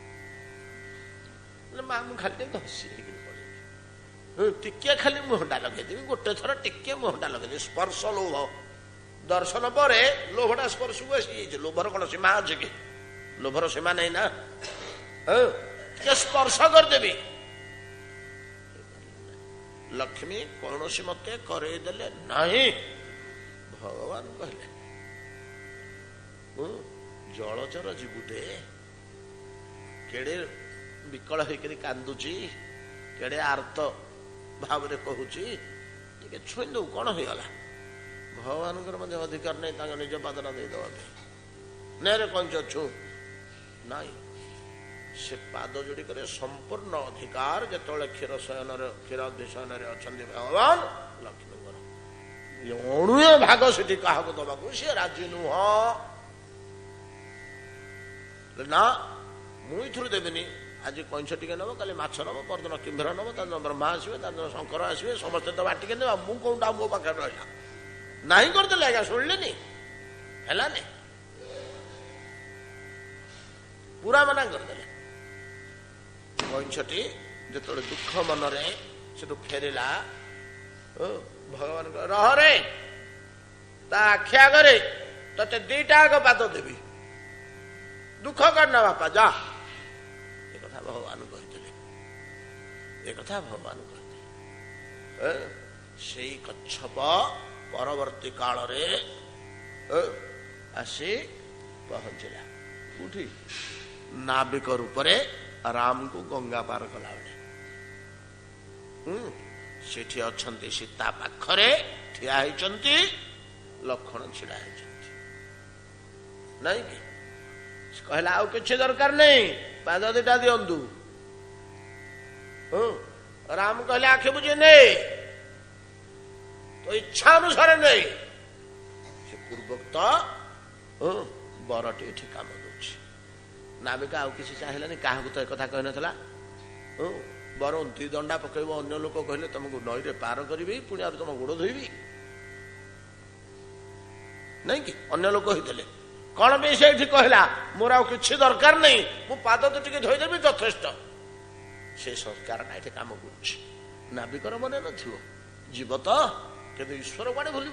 मां मु खाली घसी टिके खाली मुहटा लगेदेवी गोटे थर टिके मुहटा लगेदेवी स्पर्श लोभ दर्शन पर लोभटा स्पर्श को आसी लोभर कौन सीमा अच्छे कि लोभर सीमा नहीं ना स्पर्श करदेवी लक्ष्मी कौन सी मत करदेले नहीं भगवान कहले जलचर जीवटे केड़े विकल होकर कांदुची केड़े आर्त भाव कहूची छुई दू कौन होगला भगवान अधिकार नहीं निज पादना देदेवा रे कंच छु नाई से पाद जोड़िक संपूर्ण अधिकार जो क्षीर शयन क्षीर शयन अच्छा भगवान लक्ष्मी अणुए भाग से क्या दबा सी राजी नुह ना मुझे देविनी आज कंच टे नब काली माछ नब परदिन किम्भीर नब तार ब्रह्मा आसवे तार शंकर आसवे समस्त तो बाटिके ने मु कौटा मो पाखे रहा नहीं करदे आज्ञा शुणिले है पूरा मना करदे कंचटी जो दुख मनरे से फेरला भगवान रह रे ता आखि आगे ते दीटा आग पाद देवी दुख करना बापा जा भगवान कहते भगवान कहते से कच्छप परवर्ती काल रे आसी पहुंचला उठी नाविक रूप राम को गंगा पार कला बेले सेठी अछंती सीता पाखरे ठिया होइचंती लक्ष्मण छिड़ा होइचंती नहीं कि कहला आउ किछि दरकार नहीं पाद दिटा दियंतु राम कहले आखि बुझे ने तो इच्छा अनुसार नहीं से पूर्वोक्त बरटी एठी काम दउछि नाविका आउ किसी चाहिलानी काहाकू तो एक कथा कहि नथला बर 2 दंडा पकेब अन्य लोक कहले तुमको नई रे पार करी पुणी आ तुम गोड़ धोबी नहीं कि अन्य लोक होते कौन भी से कहला मोर आ किसी दरकार नहीं मु पाद तो टिके धोईदेवी यथेष्ट से संस्कार ये काम कर नाविकर मन न जीव तो कि ईश्वर कुआड़े भूल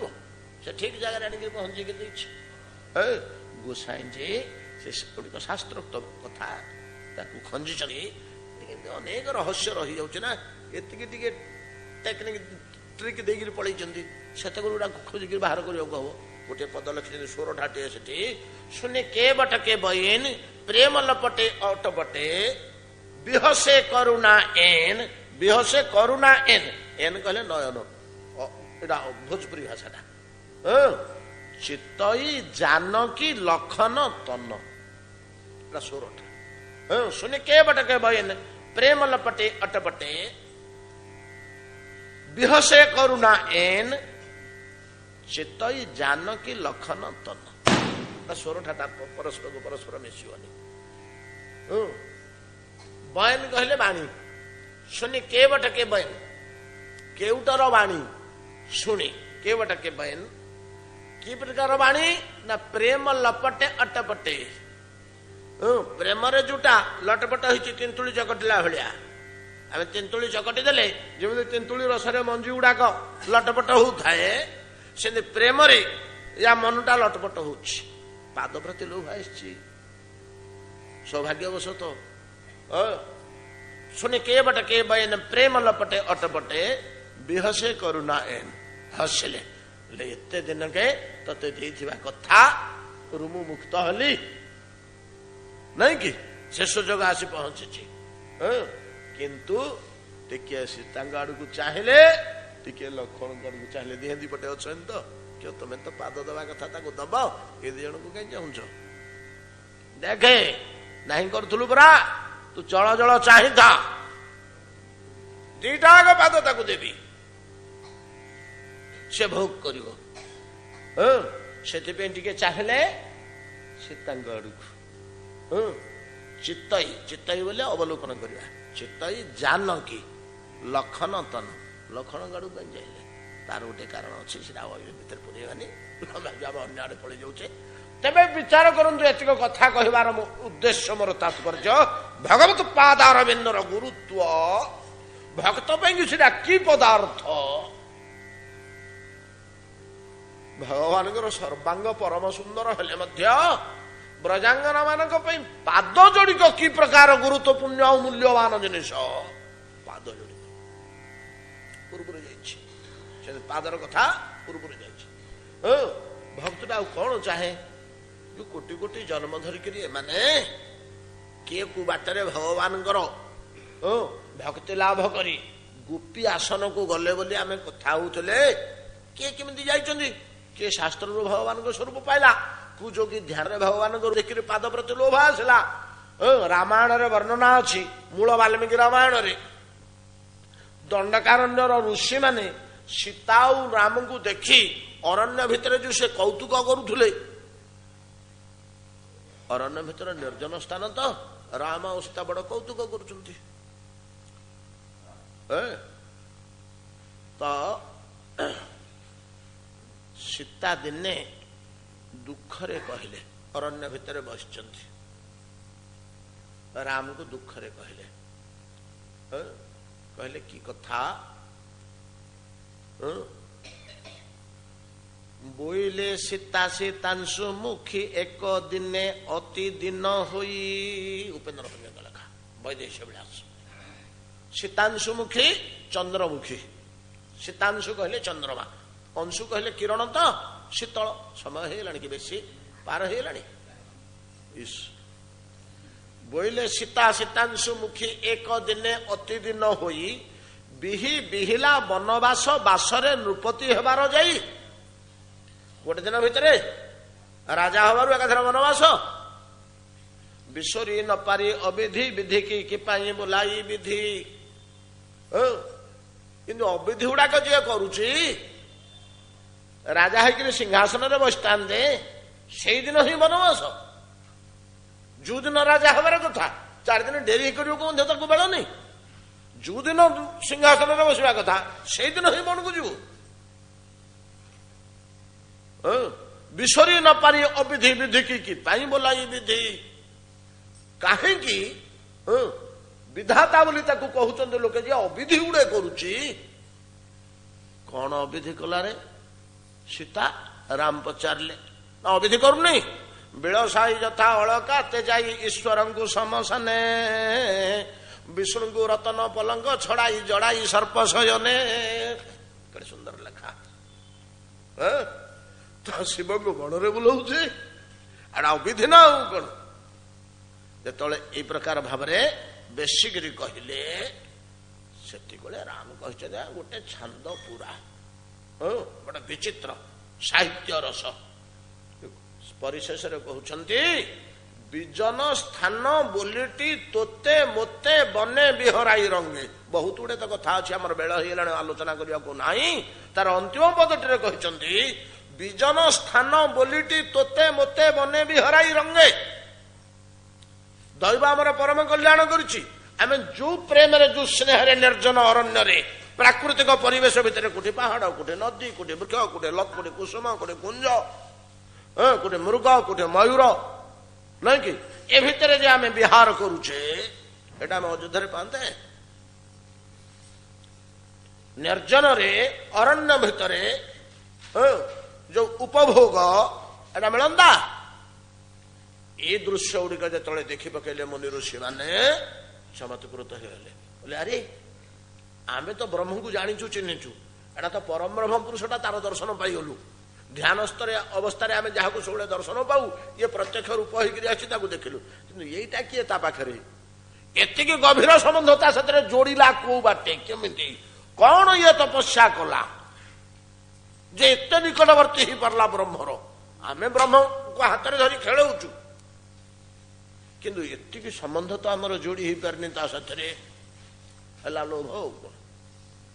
से ठीक जगह आनिक पहुंची गोसाई जी से गुड़िक शास्त्रोक्त कथा खंजी अनेक रहस्य रही जाऊँ ना एति टेक्निक ट्रिक देकर पलि से खोजिक बाहर करने हम गोटे पद लिखी स्वर ठाटे से सुने के बट के बयन प्रेम लपटे अट बटे बिहसे करुणा एन एन कहले नयन एटा भोजपुरी भाषा चितई जानकी लखन तन सोरठा सुने के बट के बयन प्रेम लपटे अटपटे बिहसे करुणा एन चितई जानकी लखन तन सोरठा परस्पर को परस्पर मिशिबनी बयन कहले बाणी सुनी के बट के बयन केउटर बाणी शुणी के बट के बयन कि प्रकार बाणी ना प्रेम लपटे अटपटे प्रेम रे जोटा लटपट होती तेंतुली चकटिला भाया आम तेंतुली चकटी देले जमी तेंतुली रसरे मंजी गुड़ाक लटपट होए से प्रेम रे या मनटा लटपट हो पाद प्रति लोभ आसी सौभाग्यवश तो सुने के बट के बयन प्रेम लपटे अटपटे बिहसे करुणा एन हसले एते दिन के तते देथिबा कथा रुमु मुक्त हली नहीं कि शेष जगह आसी पहुंची किंतु टिके सीतांग आड़ को चाहिए टिके लक्ष्मण आड़ को चाहिए दिहेंदी पटे अच्छा तो क्यों तुम्हें तो पाद दबा कथा दब ये दी जन को कहीं चाहूच देखे नहीं करूँ परा तू चल जल चाहिदा दीटा पाद ताकू देवी से भोग कर चाहिए सीतांग आड़ को चित्तई चित्तई बोले अवलोकन करवा चित्तई जानकी लखन तन लखन गाड़ू कहीं जाइले तार गोटे कारण अच्छे भर पुरेगानी अन्य आड़े पलि जाऊे तेरे विचार करूँ एतिक कथा कहबार उद्देश्य मोर तात्पर्य भगवत पादारविंदर गुरुत्व भक्त कि पदार्थ भगवान सर्वांग परम सुंदर हेले ब्रजांगना मान पाद जोड़िक कि प्रकार गुरुत्वपूर्ण और मूल्यवान जिनिस पाद जोड़िक पूर्व जा पादर कथा पूर्व जा भक्तटा कौन चाहे जो कोटि कोटि जन्म धरिक माने किए कु बाटर भगवान भक्ति लाभ करी गोपी आसन को गले बोली आम कथा होते किए केमी जाइए किए शास्त्र भगवान स्वरूप पाइला जोगी ध्यान भगवान देख पाद प्रति लोभ आसला रामायण रे वर्णना अच्छी मूल वाल्मीकि रामायण रे दंडकारण्य ऋषि माने सीता और राम को देखी अरण्य भितर जो से कौतुक करुले अरण्य भितर निर्जन स्थान तो राम और सीता बड़ कौतुक करुछंती तो सीता दिने दुखरे कहले अरण्य भितर बसचंती राम को दुखरे कहले कहले की कथा बोइले सीता सीतांशु मुखी एक दिने अति दिन हुई उपेन्द्र भंजन लेखा वैदेश विलास सीतांशु मुखी चंद्रमुखी सीतांशु कहले चंद्रमा अंशु कहले किरण तो शीतल समय है कि बेसी पार है बोले सीता सीतांशु मुखी एक दिने अति दिन होई बिही बिहिला वनवास बासरे नृपति हेबार जाई गोटे दिन भितर राजा हबार एकाथर वनवास विश्वरी न पारी अविधि विधि की पाई बुलाई विधि କିନ୍ତୁ ଅବିଧି ଗୁଡାକ ଯିଏ କରୁଛି ରାଜା ହେଇକିରି ସିଂହାସନରେ ବସିଥାନ୍ତେ ସେଇଦିନ ହିଁ ବନବାସ। ଯୋଉଦିନ ରାଜା ହେବାର କଥା 4 ଦିନ ଡେରି କରିବାକୁ ମଧ୍ୟ ତାକୁ ବେଳ ନାହିଁ। ଯୋଉଦିନ ସିଂହାସନରେ ବସିବା କଥା ସେଇଦିନ ହିଁ ବନକୁ ଯିବୁ। ବିସରି ନ ପାରି ଅବିଧି ବିଧି କି ପାଇଁ ବୋଲାଇ ବିଧି। କାହିଁକି ବିଧାତା ବୋଲି ତାକୁ କହୁଛନ୍ତି ଲୋକେ ଯେ ଅବିଧି ଗୁଡେ କରୁଛି। କଣ ଅବିଧି କଲାରେ? ସୀତା ରାମ ପଚାରିଲେ ନା ଅବିଧି କରୁନି? ବିଳସାଇ ଯଥା ଅଳକା ତେଜାଇ ଈଶ୍ୱରଙ୍କୁ ସମସନେ ବିଷ୍ଣୁଙ୍କୁ ରତନ ପଲଙ୍କ ଛଡାଇ ଜଡାଇ ସର୍ପ ଶୟନେ। କେତେ ସୁନ୍ଦର ଲେଖା। ତା ଶିବଙ୍କୁ ବଣରେ ବୁଲଉଛି ଆଡା ଅବିଧି ନା ଆଉ କଣ? ଯେତେବେଳେ ଏଇ ପ୍ରକାର ଭାବରେ ବେଶୀକିରି କହିଲେ ସେତିକିବେଳେ ରାମ କହିଛନ୍ତି ଗୋଟେ ଛାନ୍ଦ ପୁରା ଗୋଟେ ବିଚିତ୍ର ସାହିତ୍ୟ ରସ। ପରିଶେଷରେ କହୁଛନ୍ତି ବିଜନ ସ୍ଥାନ ବୋଲିଟି ତୋତେ ମୋତେ ବନେ ବିହରାଇ ରଙ୍ଗେ। ବହୁତ ଗୁଡେ ତ କଥା ଅଛି, ଆମର ବେଳ ହେଇଗଲାଣି ଆଲୋଚନା କରିବାକୁ ନାହିଁ। ତାର ଅନ୍ତିମ ପଦଟିରେ କହିଛନ୍ତି ବିଜନ ସ୍ଥାନ ବୋଲିଟି ତୋତେ ମୋତେ ବନେ ବିହରାଇ ରଙ୍ଗେ। ଦୈବ ଆମର ପରମ କଲ୍ୟାଣ କରୁଛି। ଆମେ ଯୋଉ ପ୍ରେମରେ ଯୋଉ ସ୍ନେହରେ ନିର୍ଜନ ଅରଣ୍ୟରେ ପ୍ରାକୃତିକ ପରିବେଶ ଭିତରେ କୋଠି ପାହାଡ କୋଠି ନଦୀ କୋଠି ବୃକ୍ଷ କୋଠି କୋଠି କୁସୁମ କୋଠି କୁଞ୍ଜ କୋଠି ମୃଗ କୋଠି ମୟୂର ନାଇଁ କି ଏ ଭିତରେ ଯେ ଆମେ ବିହାର କରୁଛେ ଏଟା ଆମେ ଅଯୋଧ୍ୟାରେ ପାଆନ୍ତେ? ନିର୍ଜନରେ ଅରଣ୍ୟ ଭିତରେ ଯୋଉ ଉପଭୋଗ ଏଟା ମିଳନ୍ତା? ଏ ଦୃଶ୍ୟ ଗୁଡିକ ଯେତେବେଳେ ଦେଖି ପକେଇଲେ ମୁନି ଋଷି ମାନେ ଚମତ୍କୃତ ହେଇଗଲେ। ବୋଲେ ଆରେ ଆମେ ତ ବ୍ରହ୍ମଙ୍କୁ ଜାଣିଛୁ ଚିହ୍ନିଛୁ, ଏଟା ତ ପରମ ବ୍ରହ୍ମ ପୁରୁଷଟା, ତାର ଦର୍ଶନ ପାଇଗଲୁ। ଧ୍ୟାନ ଅବସ୍ଥାରେ ଆମେ ଯାହାକୁ ସବୁବେଳେ ଦର୍ଶନ ପାଉ ଇଏ ପ୍ରତ୍ୟକ୍ଷ ରୂପ ହେଇକିରି ଅଛି ତାକୁ ଦେଖିଲୁ। କିନ୍ତୁ ଏଇଟା କିଏ ତା ପାଖରେ? ଏତିକି ଗଭୀର ସମ୍ବନ୍ଧ ତା ସାଥିରେ ଯୋଡ଼ିଲା କୋଉ ବାଟେ କେମିତି? କଣ ଇଏ ତପସ୍ୟା କଲା ଯେ ଏତେ ନିକଟବର୍ତ୍ତୀ ହେଇପାରିଲା ବ୍ରହ୍ମର? ଆମେ ବ୍ରହ୍ମକୁ ହାତରେ ଧରି ଖେଳଉଛୁ କିନ୍ତୁ ଏତିକି ସମ୍ବନ୍ଧ ତ ଆମର ଯୋଡି ହେଇପାରିନି ତା ସାଥିରେ। ହେଲା ଲୋଭ ଆଉ କଣ?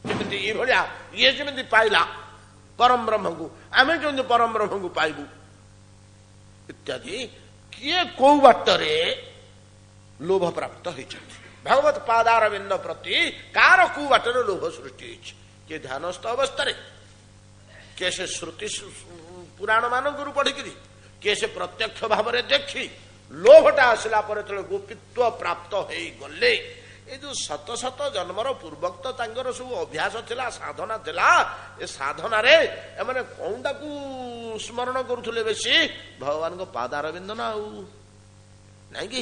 ଯେମିତି ଏଇଭଳିଆ ଇଏ ଯେମିତି ପାଇଲା ପରମ ବ୍ରହ୍ମଙ୍କୁ, ଆମେ କେମିତି ପରମ ବ୍ରହ୍ମଙ୍କୁ ପାଇବୁ ଇତ୍ୟାଦି। କିଏ କୋଉ ବାଟରେ ଲୋଭ ପ୍ରାପ୍ତ ହେଇଛନ୍ତି? ଭଗବତ ପାଦାରବିନ୍ଦ ପ୍ରତି କାର କୋଉ ବାଟରେ ଲୋଭ ସୃଷ୍ଟି ହେଇଛି? କିଏ ଧ୍ୟାନସ୍ଥ ଅବସ୍ଥାରେ, କିଏ ସେ ଶ୍ରୁତି ପୁରାଣ ମାନଙ୍କରୁ ପଢିକିରି, କିଏ ସେ ପ୍ରତ୍ୟକ୍ଷ ଭାବରେ ଦେଖି ଲୋଭଟା ଆସିଲା ପରେ ଯେତେବେଳେ ଗୋପୀତ୍ୱ ପ୍ରାପ୍ତ ହେଇଗଲେ, ଏଇ ଯୋଉ ଶତ ଶତ ଜନ୍ମର ପୂର୍ବକ୍ତ ତାଙ୍କର ସବୁ ଅଭ୍ୟାସ ଥିଲା, ସାଧନା ଥିଲା, ଏ ସାଧନାରେ ଏମାନେ କଉଟାକୁ ସ୍ମରଣ କରୁଥିଲେ ବେଶୀ? ଭଗବାନଙ୍କ ପାଦାରବିନ୍ଦ ନା ଆଉ ନାଇଁ କି?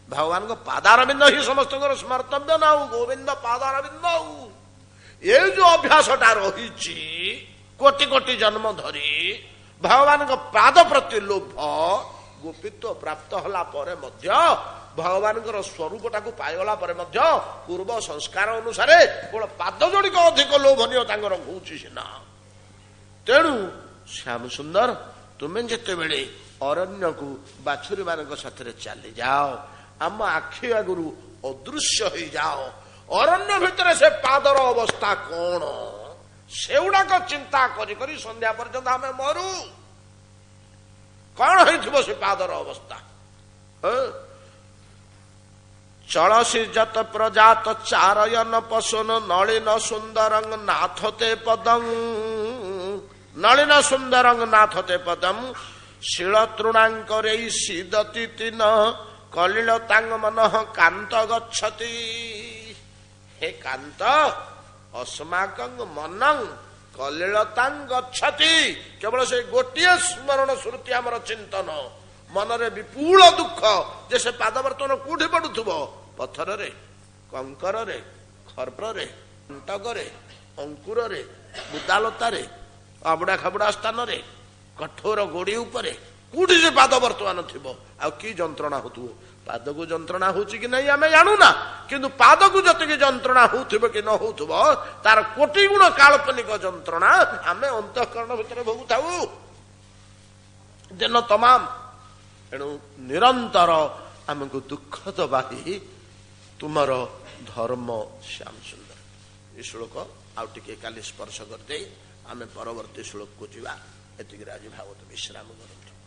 ଭଗବାନଙ୍କ ପାଦାରବିନ୍ଦ ହିଁ ସମସ୍ତଙ୍କର ସ୍ମର୍ତ୍ତବ୍ୟ ନା ଆଉ? ଗୋବିନ୍ଦ ପାଦାରବିନ୍ଦ ଆଉ। ଏଇ ଯୋଉ ଅଭ୍ୟାସଟା ରହିଛି କୋଟି କୋଟି ଜନ୍ମ ଧରି ଭଗବାନଙ୍କ ପାଦ ପ୍ରତି ଲୋଭ, ଗୋପୀତ୍ୱ ପ୍ରାପ୍ତ ହେଲା ପରେ ମଧ୍ୟ, ଭଗବାନଙ୍କର ସ୍ୱରୂପଟାକୁ ପାଇଗଲା ପରେ ମଧ୍ୟ ପୂର୍ବ ସଂସ୍କାର ଅନୁସାରେ କେବଳ ପାଦ ଯୋଡିକ ଅଧିକ ଲୋଭନୀୟ ତାଙ୍କର ହଉଛି ସିନା। ତେଣୁ ଶ୍ୟାମ ସୁନ୍ଦର, ତୁମେ ଯେତେବେଳେ ଅରଣ୍ୟକୁ ବାଛୁରୀ ମାନଙ୍କ ସାଥିରେ ଚାଲିଯାଅ, ଆମ ଆଖି ଆଗରୁ ଅଦୃଶ୍ୟ ହେଇଯାଅ, ଅରଣ୍ୟ ଭିତରେ ସେ ପାଦର ଅବସ୍ଥା କଣ ସେଗୁଡାକ ଚିନ୍ତା କରି କରି ସନ୍ଧ୍ୟା ପର୍ଯ୍ୟନ୍ତ ଆମେ ମରୁ। କଣ ହେଇଥିବ ସେ ପାଦର ଅବସ୍ଥା? ଚଳସି ଯତ ପ୍ରଜାତ ଚାରୟନ ପଶୁନ ନଳିନ ସୁନ୍ଦରଂ ନାଥତେ ପଦଂ ନଳିନ ସୁନ୍ଦରଂ ନାଥତେ ପଦଂ ଶିଳ ତୃଣାଙ୍କରେ ସିଦତି ତିନ କଲିଳ ତାଙ୍ଗ ମନ କାନ୍ତ ଗଚ୍ଛତି। ହେ କାନ୍ତ, ଅସ୍ମାକଂ ମନଂ କଲିଳତାଂ ଗଚ୍ଛତି। କେବଳ ସେ ଗୋଟିଏ ସ୍ମରଣ ସ୍ମୃତି ଆମର ଚିନ୍ତନ। ମନରେ ବିପୁଳ ଦୁଃଖ ଯେ ସେ ପାଦ ବର୍ତ୍ତମାନ କୋଉଠି ପଡୁଥିବ? ପଥରରେ, କଙ୍କରରେ, ଖର୍ବରେ, କଣ୍ଟକରେ, ଅଙ୍କୁରରେ, ବୁଦାଲତାରେ, ଆବୁଡା ଖାବୁଡା ସ୍ଥାନରେ, କଠୋର ଗୋଡି ଉପରେ, କୋଉଠି ସେ ପାଦ ବର୍ତ୍ତମାନ ଥିବ? ଆଉ କି ଯନ୍ତ୍ରଣା ହଉଥିବ? ପାଦକୁ ଯନ୍ତ୍ରଣା ହଉଛି କି ନାଇଁ ଆମେ ଜାଣୁନା, କିନ୍ତୁ ପାଦକୁ ଯେତିକି ଯନ୍ତ୍ରଣା ହଉଥିବ କି ନ ହଉଥିବ ତାର କୋଟି ଗୁଣ କାଳ୍ପନିକ ଯନ୍ତ୍ରଣା ଆମେ ଅନ୍ତଃକରଣ ଭିତରେ ଭୋଗୁଥାଉ ଦିନ ତମାମ। ଏଣୁ ନିରନ୍ତର ଆମକୁ ଦୁଃଖ ଦବା ହିଁ ତୁମର ଧର୍ମ ଶ୍ୟାମ ସୁନ୍ଦର। ये श्लोक आउ टिके काली स्पर्श करदे आमे परवर्ती श्लोक को जीवा एतिक आज भागवत विश्राम करते।